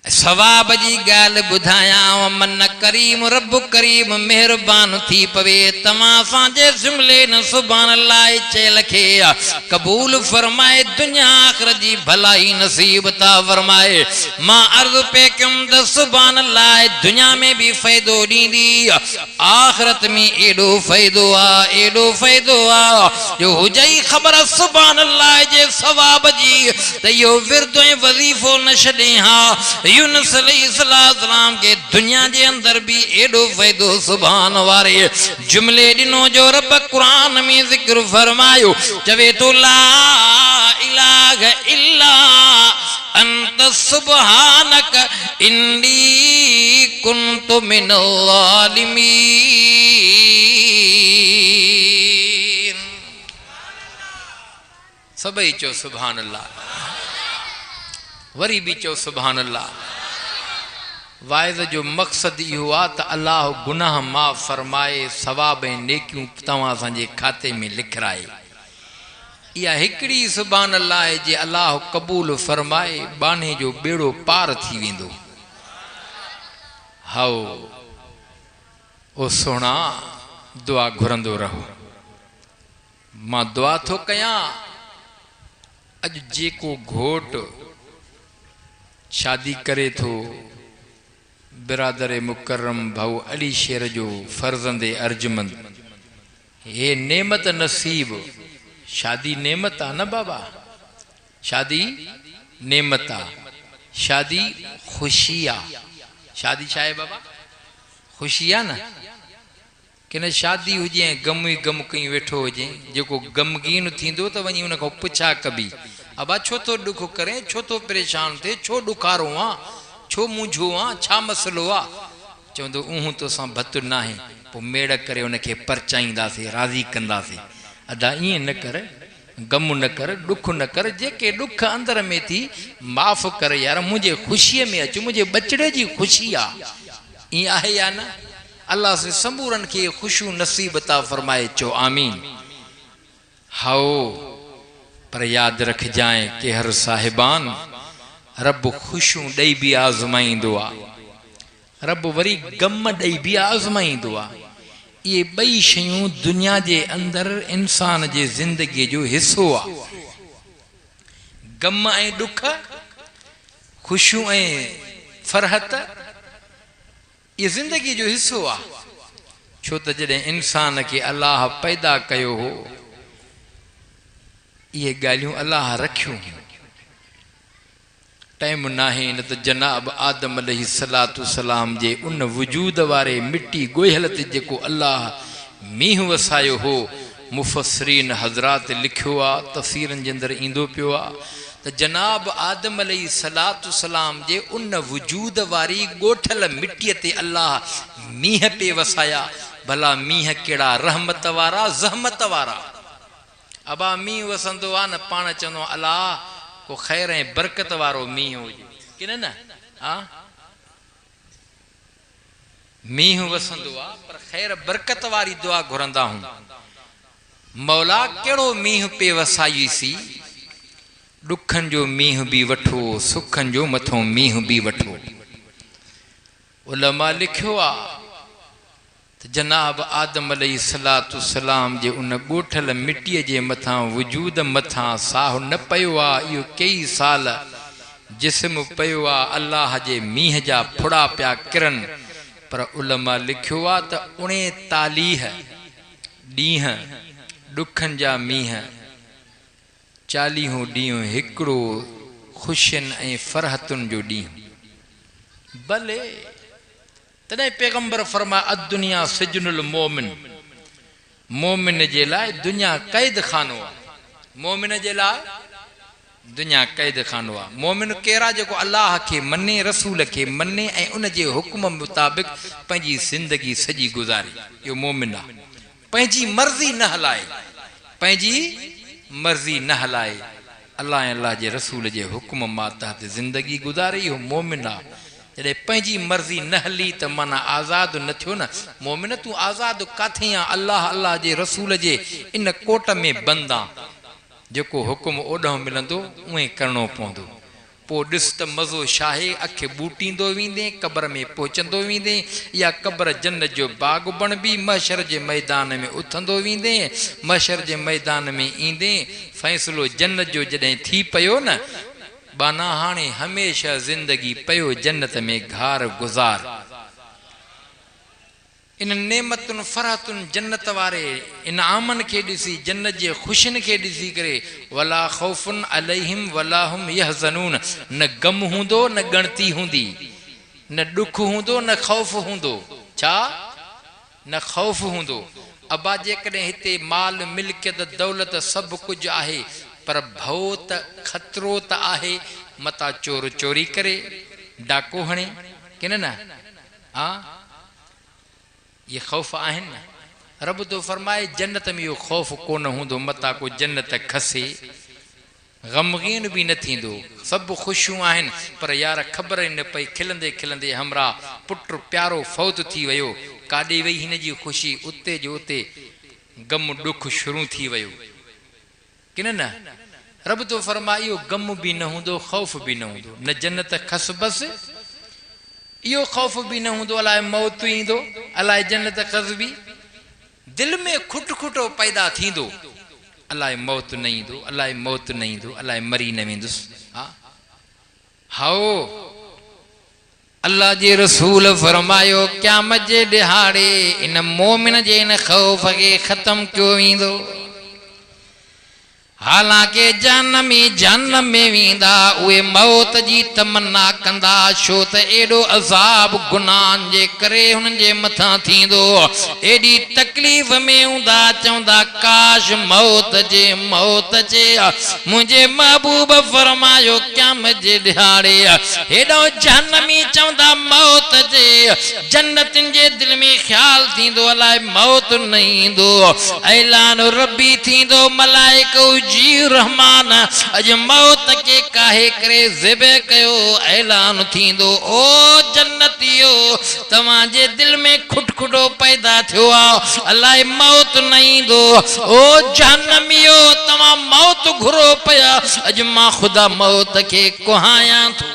सवाब जी ॻाल्हि ॿुधायां मन करीम रब करीम महिरबान थी पवे तव्हां असांजे जुमिले न सुभान अल्लाह चयल खे क़बूल फरमाए दुनिया आख़िरत जी भलाई नसीब था फरमाए मां अर्ज़ु पे कयुमि त सुभान अल्लाह दुनिया में बि फ़ाइदो ॾींदी आख़िरत में एॾो फ़ाइदो आहे जो हुजे ई ख़बर सुभान अल्लाह जे सवाब जी त इहो विर्द ऐं वज़ीफ़ो न छॾे हा यूनुस अलैहिस्सलाम के दुनिया के अंदर भी एडो फ़ायदो सुभान वारे जुमले दिनों जो रब कुरान में जिक्र फरमायो चवे तो ला इलाहा इल्ला अंत सुब्हानक इन्नी कुन्तु मिनल ज़ालिमीन सबई चो सुभान अल्लाह वरी भी चो सुभान अल्लाह वाइज़ जो मक़सद इहो आहे त अल्लाह गुनाह माफ़ फरमाए सवाब ऐं नेकियूं तव्हां असांजे खाते में लिखराए इहा हिकिड़ी सुभान अल्लाह जे अल्लाह क़बूल फरमाए बाने जो बेड़ो पार थी वेंदो हाओ ओ सोना दुआ घुरंदो रहो मां दुआ थो कयां अॼु जेको घोट शादी करे थो बिरादर मुकर्रम भाऊ अली शेर जो फर्जंद अर्जमंद ये नेमत नसीब शादी नेमत आ न बाबा शादी नेमत आ शादी खुशी आ शादी छा है बाबा खुशी आ न कि न शादी हुजे गम ही गम कई वेठो हुजे जेको गमगीन थींदो त वञी उन खां पुछा कबी अबा छो तो दुख करे छो तो परेशान थे छो दुखारो आ छो मुझो आ छा मसलो आ चवंदो उहूं तो सां भत ना है पो मेड़ करे उनके परचाईंदासीं राज़ी कंदासीं अदा ईअं न कर गम न कर दुख न कर जेके दुख अंदर में थी माफ़ कर यार मुझे खुशी में अच मुझे बचड़े जी खुशी आ ई आहे या न अल्लाह से सबूरन के खुशू नसीब ता फरमाए चो आमीन हाओ पर याद रख जाए कि हर साहिबान रब खुशू दई भी आजमाइंदो आ रब वरी गम दई भी आजमाइंदो आ ये बई शयूं दुनिया जे अंदर इंसान जे जिंदगी जो हिस्सो आ गम ऐं दुख खुशू ऐं फरहत ये जिंदगी जो हिस्सो आ छो त जॾहिं इंसान के अल्लाह पैदा कयो हो ये गालियों अल्लाह रखियो टाइम नाहे न त जनाब आदम अलैहिस्सलातु सलाम जे उन वजूद वारे मिट्टी गोयल ते जेको अल्लाह मींह वसायो हो मुफस्सरीन हज़रात लिखियो आ तफसीरन जे अंदर ईंदो पियो आ त जनाब आदम अलैहिस्सलातु सलाम जे उन वजूद वारी गोठल मिट्टी ते अल्लाह मींह पे वसाया भला मींह केड़ा रहमत वारा ज़हमत वारा अबा मींह वसंदो आ न पाण चवंदो अल्लाह को खैर ऐं बरकत वारो मींह हुजे कि न हा मींह वसंदो आ पर खैर बरकत वारी दुआ घुरंदा हूं मौला केड़ो मींह पे वसाईसी दुखन जो मींह भी वठो सुखन जो मथो मींह भी वठो उलमा लिखियो आ तो जनाब आदम अलैहिस्सलाम जे उन गोठल मिट्टीअ जे मथां वजूद मथां साह न पियो आहे। इहो कई साल जिस्म पियो आहे, अल्लाह जे मींहं जा फुड़ा पिया किरनि, पर उलमा लिखियो आहे त 39 ॾींहं ॾुखनि जा मींहं, 40 ॾींहं हिकिड़ो ख़ुशियुनि ऐं फ़रहतुनि जो ॾींहुं। भले तॾहिं पैगंबर फरमाया अद्दुनिया सिजनुल मोमिन, मोमिन जे लाइ दुनिया क़ैद खानो आहे। मोमिन जे लाइ दुनिया क़ैद खानो आहे। मोमिन कहिड़ा? जेको अल्लाह खे मने, रसूल खे मने ऐं उन जे हुक्म मुताबिक़ पंहिंजी ज़िंदगी सॼी गुज़ारे। इहो मोमिन आहे। पंहिंजी मर्ज़ी न हलाए, पंहिंजी मर्ज़ी न हलाए, अल्लाह ऐं अल्लाह जे रसूल जे हुक्म मातहत ज़िंदगी गुज़ारे, इहो मोमिन आहे। जॾहिं पंहिंजी मर्ज़ी न हली त माना आज़ादु न थियो न। मोमिन तूं आज़ादु काथे आहे? अल्लाह अल्लाह जे रसूल जे इन कोट में बंदि आहे। जेको हुकुम ओॾो मिलंदो उहे करिणो पवंदो। पोइ ॾिस त मज़ो छाहे। अखि ॿूटींदो वेंदे, क़बर में पहुचंदो वेंदे, या क़बर जन्नत जो बाग़ बणबी, महशर जे मैदान में उथंदो वेंदे, महशर जे मैदान में ईंदे फ़ैसिलो जन्नत जो जॾहिं थी पियो न, बाना हाणे हमेशह ज़िंदगी पयो जन्नत में घार गुज़ार। इन नेमतुनि फ़रहतुनि जन्नत वारे इनामनि खे ॾिसी, जन्नत जे ख़ुशियुनि खे ॾिसी करे, वला ख़ौफ़ुन अलैहिम वला हुम यहज़नून, न गम हूंदो न ॻणती हूंदी, न ॾुख हूंदो न ख़ौफ़ हूंदो। छा? न ख़ौफ़ हूंदो। अबा जेकॾहिं हिते माल मिल्कियत दौलत सभु कुझु आहे, पर भउ त ख़तरो त आहे, मता चोर चोरी करे, डाको हणे की न? हा, ये ख़ौफ़ आहिनि न। रब तो फरमाए जन्नत में इहो ख़ौफ़ कोन हूंदो, मता को जन्नत खसे, ग़मगीन बि न थींदो, सभु ख़ुशियूं आहिनि। पर यार ख़बर ई न पई, खिलंदे खिलंदे हमरा पुट प्यारो फ़ौत थी वियो, काॾे वई हिन जी ख़ुशी, उते जो उते गम ॾुख शुरू थी वियो की न? रब तो फरमाए इहो गम बि न हूंदो, ख़ौफ़ बि न हूंदो, न जन्नत खस बसि, इहो ख़ौफ़ बि न हूंदो, अलाए मौत ईंदो, अलाए जन्नत खसबी। दिलि में खुट खुटो पैदा थींदो, अलाए मौत न ईंदो, अलाए मौत न ईंदो, अलाए मरी न वेंदुसि। हा हाओ अल्लाह जे रसूल फरमायो क़यामत जे ॾिहाड़े इन मोमिन जे इन ख़ौफ़ खे ख़तम कयो वेंदो। हालांकि जहन्नम में वेंदा उहे मौत जी तमन्ना कंदा, छो त एॾो अज़ाब गुनाहनि जे करे हुननि जे मथां थींदो, एॾी तकलीफ़ में हूंदा, चवंदा काश मौत जे मुंहिंजे महबूब फरमायो क़यामत जे ॾिहाड़े हेॾो जहन्नमी चवंदा मौत जे, जन्नतिन जे दिलि में ख़्याल थींदो अलाए मौत न ईंदो, ऐलान रबी थींदो मलाइको जी रहमान अज मौत के काहे करे ज़िबे कयो, ऐलान थींदो ओ जन्नतियो तव्हां जे दिल में खुटखुटो पैदा थियो आहे, अलाए मौत न ईंदो, ओ जहन्नमियो तव्हां मौत घुरो पिया, अज मां ख़ुदा मौत के कुहायां थो।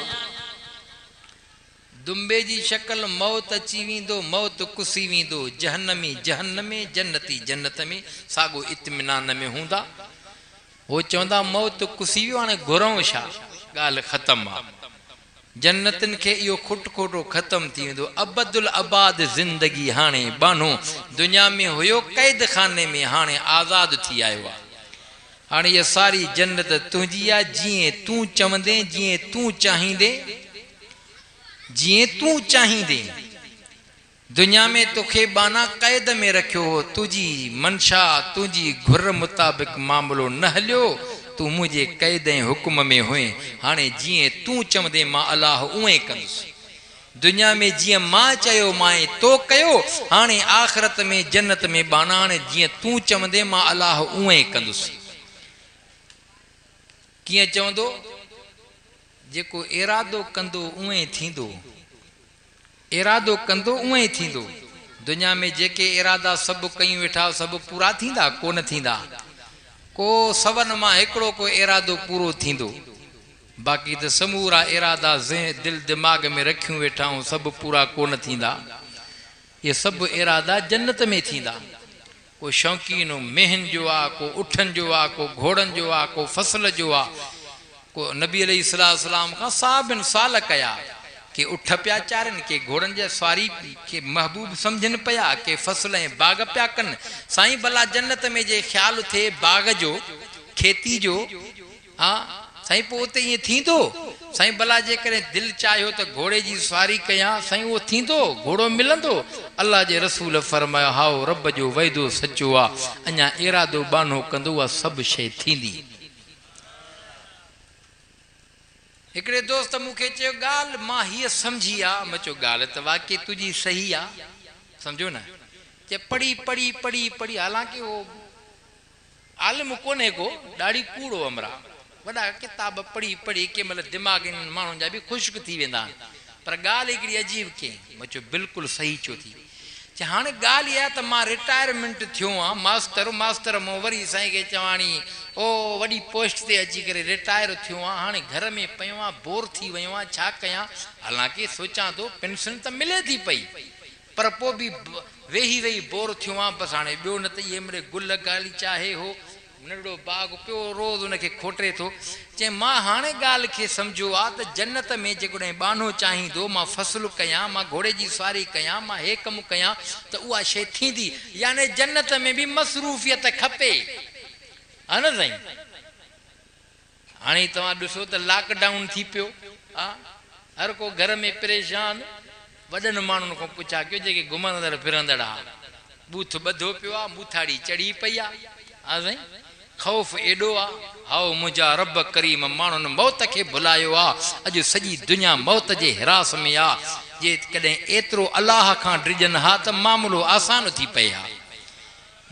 दुंबे जी शक्ल मौत अची वेंदो, मौत कुसी वेंदो, जहन्नमी जहन्नम में, जन्नती जन्नत में, साॻो इत्मिनान में हूंदा। वो चवंदा मौत कुसी वियो, हाणे घुरूं छा, ॻाल्हि ख़तमु आहे। जन्नतिन खे इहो खुटखोटो ख़तमु थी वेंदो, अबदुल आबाद ज़िंदगी हाणे बानो दुनिया में हुयो क़ैद खाने में, हाणे आज़ाद थी आयो आहे। हाणे इहा सारी जन्नत तुंहिंजी आहे, जीअं तूं चवंदे, जीअं तूं चाहींदे, जीअं तूं चाहींदे। दुनिया में तोखे बाना क़ैद में रखियो हो, तुंहिंजी मनशा तुंहिंजी घुर मुताबिक़ मामिलो न हलियो, तूं मुंहिंजे क़ैद ऐं हुकुम में हुए, हाणे जीअं तूं चवंदे मां अलाह उएं कंदुसि। दुनिया में जीअं मां चयो मां तो कयो, हाणे आख़िरत में जन्नत में बाना हाणे जीअं तूं चवंदे मां अलाह उएं कंदुसि। कीअं चवंदो? जेको इरादो कंदो उएं थींदो, इरादो कंदो उएं थींदो। दुनिया में जेके इरादा सभु कयूं वेठा सभु पूरा थींदा कोन थींदा, को सवन मां हिकिड़ो को इरादो पूरो थींदो, बाक़ी त समूरा इरादा दिल दिमाग़ में रखियूं वेठा सभु पूरा कोन थींदा। ये सब इरादा जन्नत में थींदा। को शौकीन मेहन जो आ, को उठन जो आ, को घोड़न जो आ, को फसल जो आ, को नबी अलैहिस्सलाम का साबिन साल कया के उठ पिया चारन के घोड़न जे सवारी के महबूब समझन पिया के फसल ऐं बाग पिया कन। साईं भला जन्नत में जे ख्याल थे बाग जो खेती जो, हाँ साईं पोइ उते ईअं थींदो। साईं भला जे करे दिल चाहियो तो घोड़े जी सवारी कया साईं वो थींदो, घोड़ो मिलंदो। अल्लाह जे रसूल फरमायो हाओ रब जो वैदो सचो आ, अञा इरादो बानो कंदो आ सब शइ थींदी। हिकिड़े दोस्त मूंखे चयो ॻाल्हि मां हीअ समझी आ, मां चयो ॻाल्हि त वाकई तुंहिंजी सही आ, समझो न। जे पढ़ी पढ़ी पढ़ी पढ़ी हालांकि वो आलिम कोन्हे को, ॾाढी कूड़ो अमरा, वॾा किताब पढ़ी पढ़ी कंहिं महिल दिमाग़ इन माण्हुनि जा बि ख़ुश्क थी वेंदा आहिनि। पर ॻाल्हि हिकिड़ी अजीब कयईं, मां चयो बिल्कुलु सही चो थी। जे हाणे ॻाल्हि इहा त मां रिटायरमेंट थियो आहियां मास्तर मूं वरी साईं खे चवाणी ओ वॾी पोस्ट ते अची करे रिटायर थियो आहियां, हाणे घर में पियो आहियां, बोर थी वियो आहियां, छा कयां। हालांकि सोचां थो पेंशन त मिले थी पई, पर पोइ बि वेही वेही बोर थियो आहियां। बसि हाणे ॿियो न त इहे मिड़े गुल ॻाल्हि चाहे हो नंढड़ो बाग पियो रोज़ उनखे खोटे थो। चई मां हाणे ॻाल्हि खे सम्झो आहे त जन्नत में जेकॾहिं बानो चाहींदो मां फ़सलु कयां, मां घोड़े जी सवारी कयां, मां हे कमु कयां त उहा शइ थींदी। यानी जन्नत में बि मसरूफ़ियत खपे, हा न साईं। हाणे तव्हां ॾिसो त लॉकडाउन थी पियो, हा हर को घर में परेशान। वॾनि माण्हुनि खां पुछा कयो जेके घुमंदड़ फिरंदड़ हा, बूथ ॿधो पियो आहे, मूथाड़ी चढ़ी पई आहे, हा साईं। ख़ौफ़ एॾो आहे, हाओ मुंहिंजा रब करीम माण्हुनि मौत खे भुलायो आहे। अॼु सॼी दुनिया मौत जे हिरास में आहे। जे कॾहिं एतिरो अलाह खां डिॼनि हा त मामिलो आसान थी पए हा।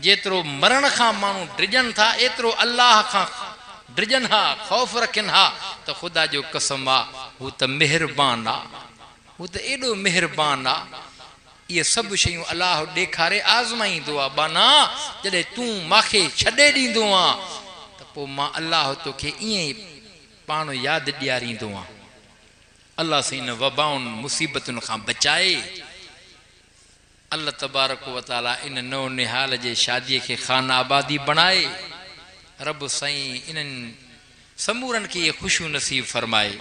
जेतिरो मरण खां माण्हू डिॼनि था एतिरो अलाह खां डिॼनि हा, ख़ौफ़ रखनि हा त ख़ुदा जो कसम आहे हू त महिरबान आहे, हू त एॾो महिरबान आहे। ये सब शयूं अल्लाह ॾेखारे आज़माईंदो आहे। बाना जॾहिं तूं मूंखे छॾे ॾींदो आहे त पोइ मां अल्लाह तोखे ईअं ई पाण यादि ॾियारींदो आहियां। अल्लाह सां इन वबाउनि मुसीबतुनि खां बचाए। अल्लाह तबारक व ताला इन नओ निहाल जे शादीअ खे ख़ान आबादी बणाए। रब साईं इन्हनि समूरनि खे इहे ख़ुशियूं नसीब फरमाए।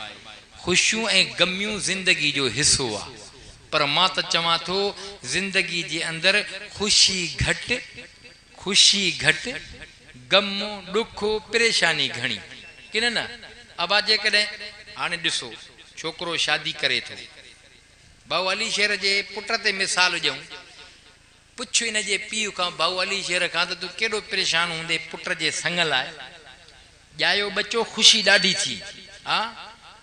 ख़ुशियूं ऐं गमियूं ज़िंदगी जो हिसो आहे, पर मां त चवां थो ज़िंदगी जे अंदरि ख़ुशी घटि गम ॾुख परेशानी घणी की न। अबा जेकॾहिं हाणे ॾिसो छोकिरो शादी करे थो, भाऊ अली शेर जे पुट ते मिसाल ॾियूं, पुछ इन जे पीउ खां भाऊ अली शेर खां त तूं केॾो परेशान हूंदे पुट जे संग लाइ। ॼायो बचो ख़ुशी ॾाढी थी, हा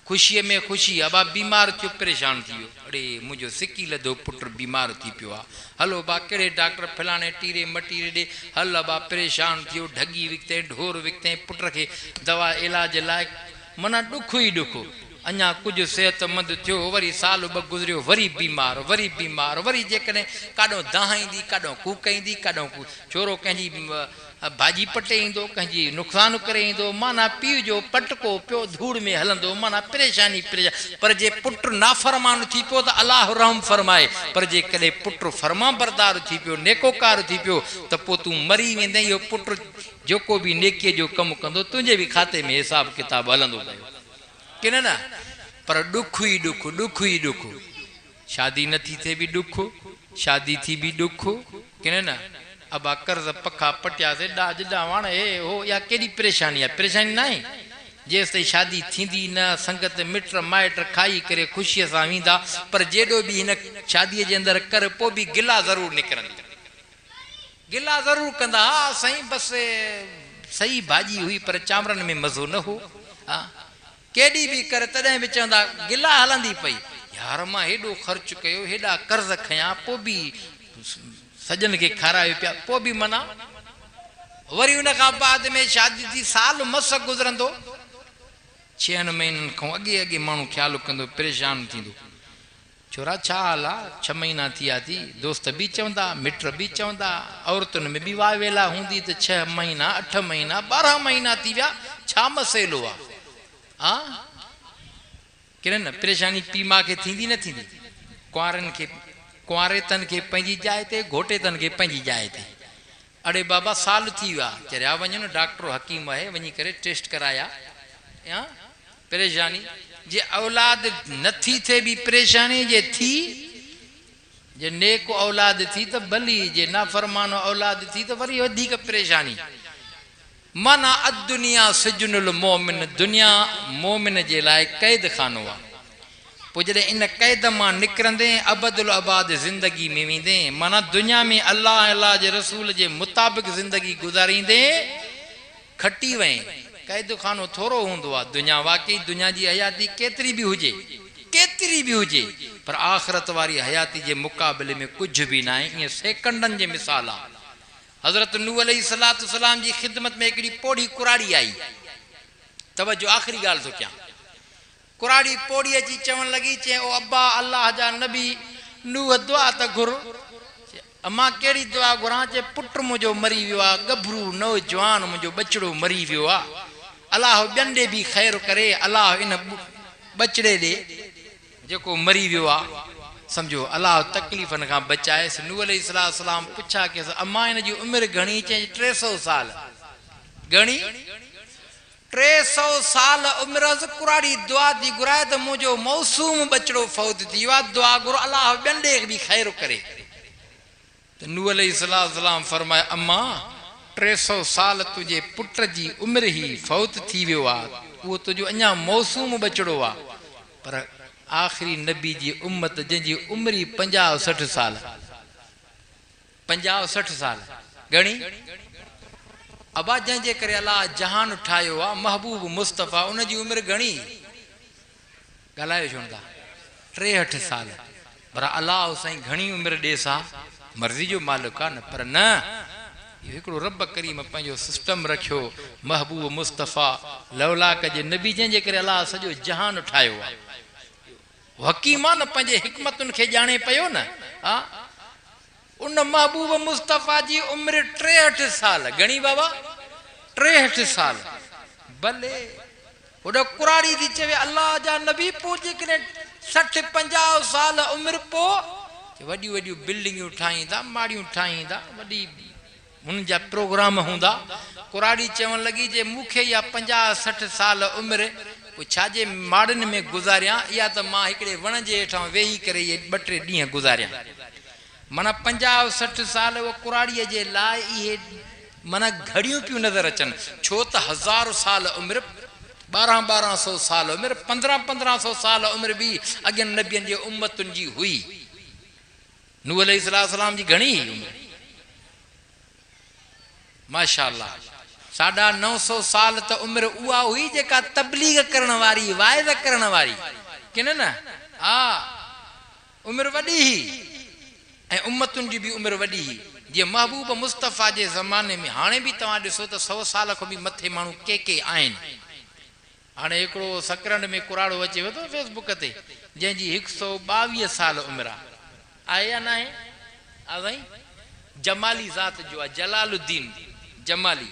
ख़ुशीअ में ख़ुशी। अबा बीमार थियो परेशान थी वियो, अड़े मुंहिंजो सिकी लधो पुटु बीमार थी पियो आहे, हलो बा कहिड़े डॉक्टर फलाणे टीरे मटीरे ॾे हल। बा परेशान थियो, ढगी विकिते ढोर विकिते पुट खे दवा इलाज लाइ, माना ॾुख ई ॾुख। अञा कुझु सिहतमंद थियो, वरी साल ॿ गुज़रियो, वरी बीमार वरी जेकॾहिं काॾों दहाईंदी काॾों कूकाईंदी काॾों छोरो कंहिंजी भाॼी पटे ईंदो, कंहिंजी नुक़सानु करे ईंदो, माना पीउ जो पटको पियो धूड़ में हलंदो, माना परेशानी। पर जे पुटु नाफ़रमान थी पियो त अलाह रहम फरमाए, पर जे कॾहिं पुटु फर्मा बरदार थी पियो, नेकोकार थी पियो त पोइ तूं मरी वेंदे। इहो पुटु जेको बि नेकीअ जो कमु कंदो तुंहिंजे बि खाते में हिसाब किताब हलंदो पियो की न। पर ॾुख ई ॾुख। शादी नथी थिए बि ॾुख, शादी थी बि ॾुख की न। अबा कर्ज़ पखा पटियासीं ॾाज ॾावण हे हो, या केॾी परेशानी आहे। परेशानी न आहे जेसि ताईं शादी थींदी न, संगत मिट माइट खाई करे ख़ुशीअ सां वेंदा। पर जेॾो बि हिन शादीअ जे अंदरि कर पोइ बि गिला ज़रूरु निकिरंदी, गिला ज़रूरु कंदा। हा साईं बसि सही भाॼी हुई पर चांवरनि में मज़ो न हो, हा केॾी बि कर तॾहिं बि चवंदा गिला हलंदी पई। यार मां हेॾो ख़र्च कयो, हेॾा कर्ज़ खयां, पोइ बि सजन खे खारायो पिया, पोइ बि मना। वरी उन खां बाद में शादी थी, साल मस गुज़रंदो, 6 महीननि खां अॻे माण्हू ख़्यालु कंदो, परेशान थींदो, छोरा छा हाल आहे, 6 महीना थिया थी। दोस्त बि चवंदा, मिट बि चवंदा, औरतुनि में बि वाह वेला हूंदी त 6 महीना 8 महीना 12 महीना थी विया, छा मसइलो आहे, हा की न। परेशानी पीउ माउ खे थींदी न थींदी। कुंवारनि खे कुंवारे तन के पंहिंजी जाइ ते, घोटे तन के पंहिंजी जाइ ते। अड़े बाबा साल थी विया, चरिया वञो न डॉक्टर हकीम है, वञी करे टेस्ट कराया, या परेशानी जे औलाद नथी थे भी परेशानी, जे थी जे नेक औलाद थी तो भली, जे नाफरमान औलाद थी तो वरी वधीक परेशानी। माना अदुनिया सिजनुल मोमिन, दुनिया मोमिन जे लाइ कैद खानो आहे। पोइ जॾहिं इन कैद मां निकिरंदे अबदुल आबाद ज़िंदगी में वेंदे, माना दुनिया में अल्लाह अल्लाह जे रसूल जे मुताबिक़ ज़िंदगी गुज़ारींदे खटी वएं। कैद खानो थोरो हूंदो आहे दुनिया, वाकई दुनिया जी हयाती केतिरी बि हुजे, केतिरी बि हुजे, पर आख़िरत वारी हयाती जे मुक़ाबले में कुझु बि न आहे। ईअं सेकंडनि जे मिसाल आहे। हज़रत नूह अलैहिस्सलाम जी ख़िदमत में हिकिड़ी पोड़ी कुराड़ी आई। तवजो, आख़िरी ॻाल्हि थो कयां। कुराड़ी पोड़ी अची चवण लॻी, चए ओ अब्बा अल्लाह जा नबी नूह दुआ त घुर। अम्मा कहिड़ी दुआ घुरां? चए पुट मुंहिंजो मरी वियो आहे, गभरू नौजवान मुंहिंजो बचिड़ो मरी वियो आहे, अलाह ॿियनि ॾे बि ख़ैरु करे, अलाह इन बचिड़े ॾे जेको मरी वियो आहे, सम्झो अलाह तकलीफ़नि खां बचाएसि। नूह अलैहिस्सलाम पुछा कि अम्मा इन जी उमिरि घणी? चई 300 साल। घणी? 300 साल उमिरि। कुराड़ी दुआ थी घुराए त मुंहिंजो मौसूम बचिड़ो फौत थी वियो आहे, दुआ घुर अलाह ॿियनि ॾे बि ख़ैरु करे। त नूह अलैहिस्सलाम फरमाए, अम्मा 300 साल तुंहिंजे पुट जी उमिरि ई फौत थी वियो आहे, उहो तुंहिंजो अञा मौसूम बचिड़ो आहे। पर आख़िरी नबी जी उम्मत जंहिंजी उमिरि 50-60 साल, 50-60 साल, घणी? अबा जंहिंजे करे अलाह जहान ठाहियो आहे, महबूब मुस्तफ़ा, उन जी उमिरि घणी? ॻाल्हायो छो था? 63 साल। पर अलाह साईं घणी उमिरि ॾेस हा, मर्ज़ी जो मालिक आहे न। पर न, इहो हिकिड़ो रब करीम पंहिंजो सिस्टम रखियो। महबूब मुस्तफ़ा लौलाक जे नबी, जंहिंजे करे अलाह सॼो जहान ठाहियो आहे। हकीम आहे न, पंहिंजे हिकमतुनि खे ॼाणे पियो न। हा, उन महबूब मुस्तफ़ा जी उमिरि 63 साल। घणी बाबा? 63 साल। भले होॾो कुराड़ी थी चवे अल्लाह जा नबी, पोइ जेकॾहिं 60-50 साल उमिरि, पोइ वॾियूं वॾियूं बिल्डिंगियूं ठाहींदा, माड़ियूं ठाहींदा, वॾी हुननि जा प्रोग्राम हूंदा। कुराड़ी चवण लॻी, जे मूंखे इहा 50-60 साल उमिरि पोइ छाजे माड़नि में गुज़ारियां, इहा त मां हिकिड़े वण जे हेठां वेही करे इहे 2-3 ॾींहं गुज़ारियां। माना 50-60 साल उहो कुराड़ीअ जे लाइ इहे माना घड़ियूं पियूं नज़र अचनि। छो त 1000 साल उमिरि, 1200 साल उमिरि, 1500 साल उमिरि बि अॻियनि नबियनि जे उम्मतुनि जी हुई। नूह अलैहिस्सलाम जी घणी उमिरि? माशाअल्लाह 950 साल त उमिरि उहा हुई जेका तबलीग करण वारी, वाइज़ करण वारी, कि न? हा, उमिरि वॾी ही, ऐं उम्मतुनि जी बि उमिरि वॾी ही। जीअं महबूब मुस्तफ़ा जे ज़माने में, हाणे बि तव्हां ॾिसो त 100 साल खां बि मथे माण्हू के आहिनि। हाणे हिकिड़ो सकरंड में कुराड़ो अचे वेठो फेसबुक ते, जंहिंजी 122 साल उमिरि आहे या न आहे? साईं जमाली ज़ात जो आहे, जलालुद्दीन जमाली।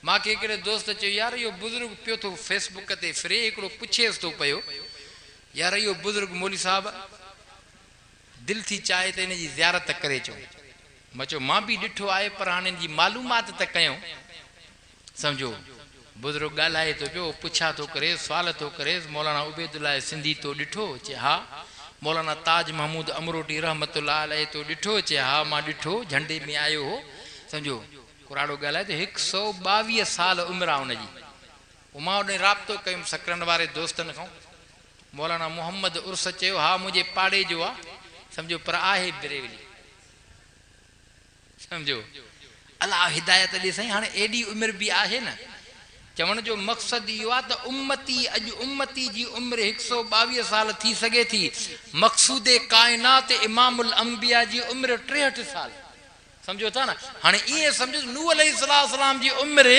मूंखे हिकिड़े दोस्त चयो, यार इहो बुज़ुर्ग पियो थो फेसबुक ते फिरे, हिकिड़ो पुछेसि थो पियो, यार इहो बुज़ुर्ग मौली साहब दिलि थी चाहे त हिन जी ज़ियारत करे अचो। मां चयो मां बि ॾिठो आहे, पर हाणे हिन जी मालूमात त कयूं। सम्झो बुज़ुर्ग ॻाल्हाए थो पियो, पुछा थो करे, सुवाल थो करे, मौलाना उबैदुल्लाह सिंधी तो ॾिठो? चए हा। मौलाना ताज महमूद अमरोटी रहमतुल्लाह अलैह तो ॾिठो? चए हा मां ॾिठो, झंडे में आयो हो। सम्झो कुराड़ो ॻाल्हाए त 122 साल उमिरि आहे हुनजी। मां होॾे राब्तो कयुमि सकरंड वारे दोस्तनि खां। मौलाना मोहम्मद उर्स चयो हा मुंहिंजे पाड़े जो आहे, सम्झो, पर आहे बरेली। सम्झो अलाह हिदायत ॾे साईं। हाणे एॾी उमिरि बि आहे न। चवण जो मक़सदु इहो आहे त उम्मती, अॼु उम्मती जी उमिरि 122 साल थी सघे थी। मक़सूद काइनात इमामुल अंबिया जी उमिरि 63 साल। सम्झो था न। हाणे ईअं सम्झो नूह अलैहिस्सलाम जी उमिरि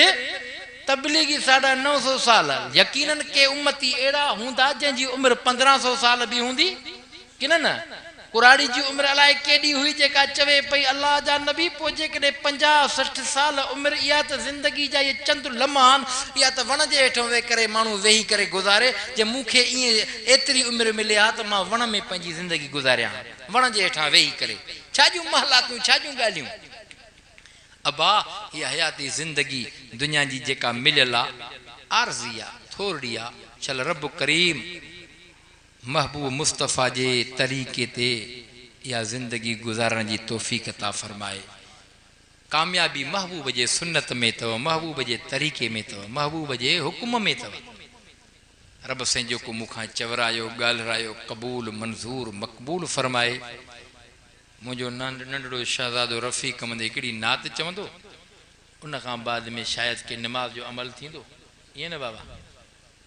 तबलीगी 950 साल। यकीनन के उम्मती अहिड़ा हूंदा जंहिंजी उमिरि 1500 साल बि हूंदी, कि न? कुराड़ी जी उम्र अलाए केडी हुई जेका चवे पई अल्लाह जा नबी पो जेकॾहिं 50-60 साल उम्र इहा त ज़िंदगी जा ये चंद लम्हान इहा त वण जे हेठों वेही करे माण्हू वेही करे गुज़ारे जे मूंखे ईअं एतिरी उम्र मिले हा त मां वण में पंहिंजी ज़िंदगी गुज़ारियां वण जे हेठां वेही करे छा जूं महलातूं छा जूं ॻाल्हियूं अबा इहा हयाती ज़िंदगी दुनिया जी जेका मिलियल आहे आरज़ी आहे थोरड़ी आहे चल रब करीम महबूब मुस्तफ़ा जे तरीक़े ते या ज़िंदगी गुज़ारण जी तौफ़ीक़ अता फरमाए कामयाबी महबूब जे सुन्नत में अथव महबूब जे तरीक़े में अथव महबूब जे हुकुम में अथव रब साईं जेको मूंखां चवरायो ॻाल्हायो क़बूल मंज़ूर मक़बूल फरमाए मुंहिंजो नंढड़ो शहज़ादो रफ़ीक मंदे हिकिड़ी नात चवंदो उन खां बाद में शायदि के नमाज़ जो अमल थींदो ईअं न बाबा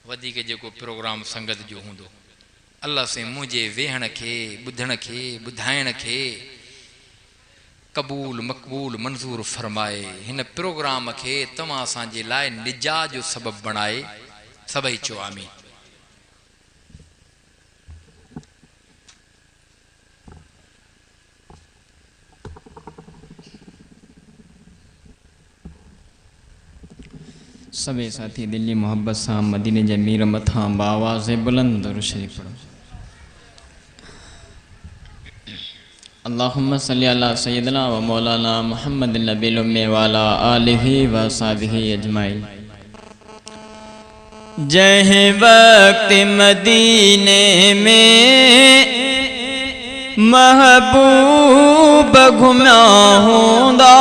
वधीक जेको प्रोग्राम संगत जो हूंदो अल्लाह से मुझे वेहण के बुधण के बुधाइण के कबूल मक़बूल मंजूर फरमाए हिन प्रोग्राम के तमां असांजे लाइ निजात जो सबब बनाए सभई चो आमीन। सभी साथी दिल्ली मोहब्बत सां मदीने जे मीर मथां बावाज़ बुलंद दुरूद शरीफ पढ़ो। अल्लाहुम्मा सल्ली अला सय्यदना व मौलाना मुहम्मद नबील उम्मी व अला आलिहि व सहाबिहि अजमाइन। जह वक्त मदीने में महबूब घुमा हूंदा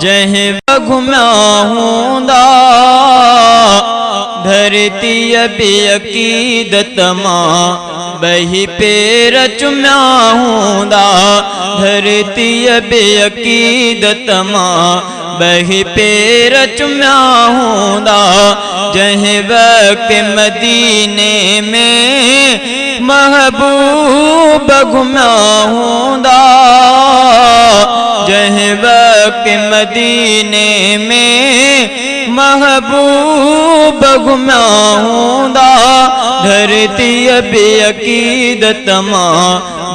जह घुमा हूंदा धरती बि अकीदत मां बही पेर चुमिया हूंदा धरती बि अकीदत मां बही पेर चुमिया हूंदा जह वक्त मदीने में महबूब घुमा हूंदा जह वक्त मदीने में महबूब घुमा हूंदा धरती बि अकीदत मां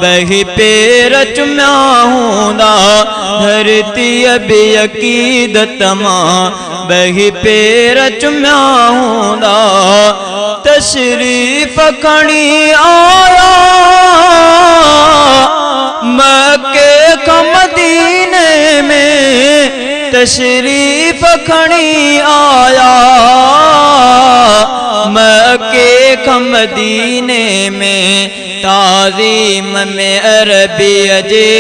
बही पेर चुमिया हूंदा धरती बि अकीदत मां बही पेर चुमिया हूंदा तशरीफ़ खणी आया मक्के का मदीने में तशरीफ़ खणी आया मक्के का मदीने में ताज़ीम में अरबी अजे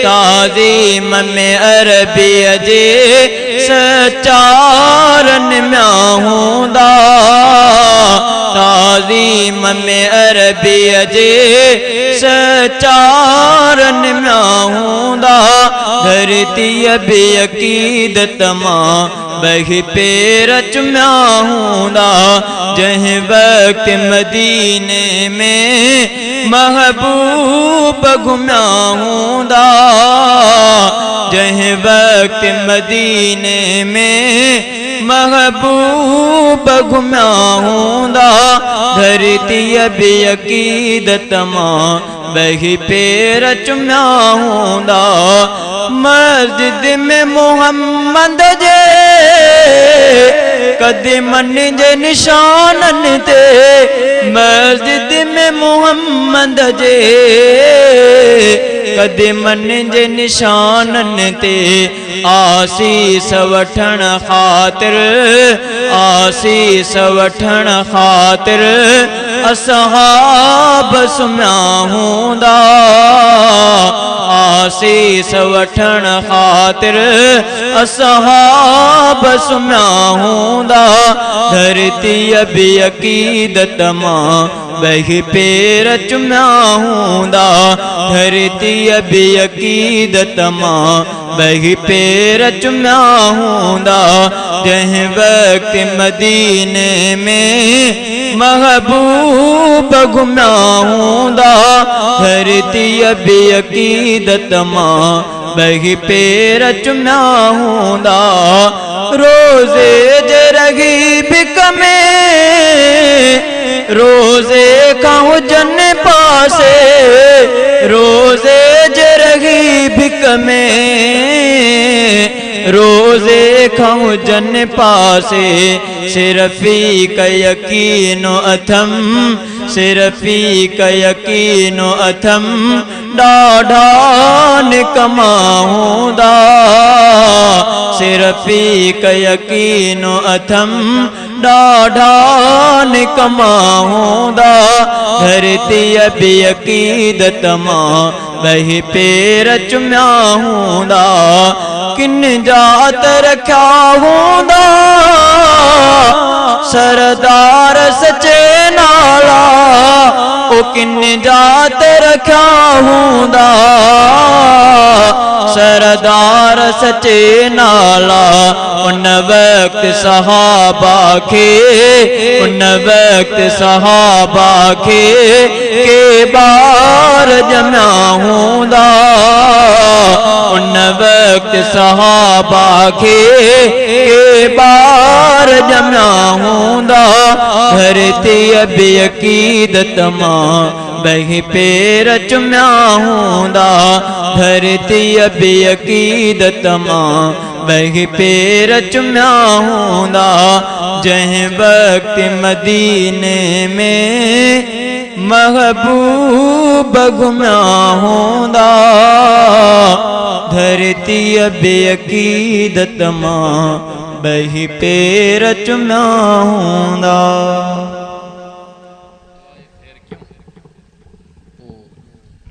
ताज़ीम में अरबी अजे सचारन में हूंदा ताज़ीम में अरबी अजे सचारन में हूंदा धरती बि अकीदत मां बही पेर चुमिया हूंदा जह वक्त मदीने में महबूब घुमिया हूंदा जह वक्त मदीने में महबूब घुमिया हूंदा धरती बि अकीदत मां बही पेर चुमिया हूंदा मस्जिद में मोहम्मद जे कदमन जे निशानन ते मस्जिद में मोहम्मद जे कदमन जे निशानन ते आसीस वठण ख़ातिर आसीस वठण ख़ातिर असहाब सुम्या हूंदा आसीस वठण ख़ातिर असहाब सुम्या हूंदा धरती बि अकीदत मां बही पेर चुमिया हूंदा धरती बि अकीदत मां बही पेर चुमिया हूंदा जह वक्त मदीने में महबूब घुमिया हूंदा धरती बि अकीदत मां बही पेर चुमिया हूंदा रोज़े जे रगी बिक में रोज़े खां जन पासे रोज़े जरगी भिक में रोज़े खां जन पासे सिरफ़ी क यकीनो अथम सिरफ़ी क यकीनो अथम ॾाढा निकमाऊंदा सिरफ़ी क यकीनो अथम ॾाढा निकमाऊंदा धरती बि अक़ीदत मां ॿई पेर चुमिया हूंदा किन जात रखिया हूंदा सरदार सचे नाला ओ किन जात रखिया हूंदा सरदार सचे नाला उन वक्त सहाबा के उन वक्त सहाबा के बार जमा हूंदा उन वक्त सहाबा के बार जमा हूंदा धरती बि अक़ीदत मां ॿई पेर चुमिया हूंदा धरती बि अक़ीदत मां ॿई पेर चुमिया हूंदा जंहिं वक्त मदीने में महबूब घुमिया हूंदा धरती बि अक़ीदत मां ॿई पेर चुमिया हूंदा।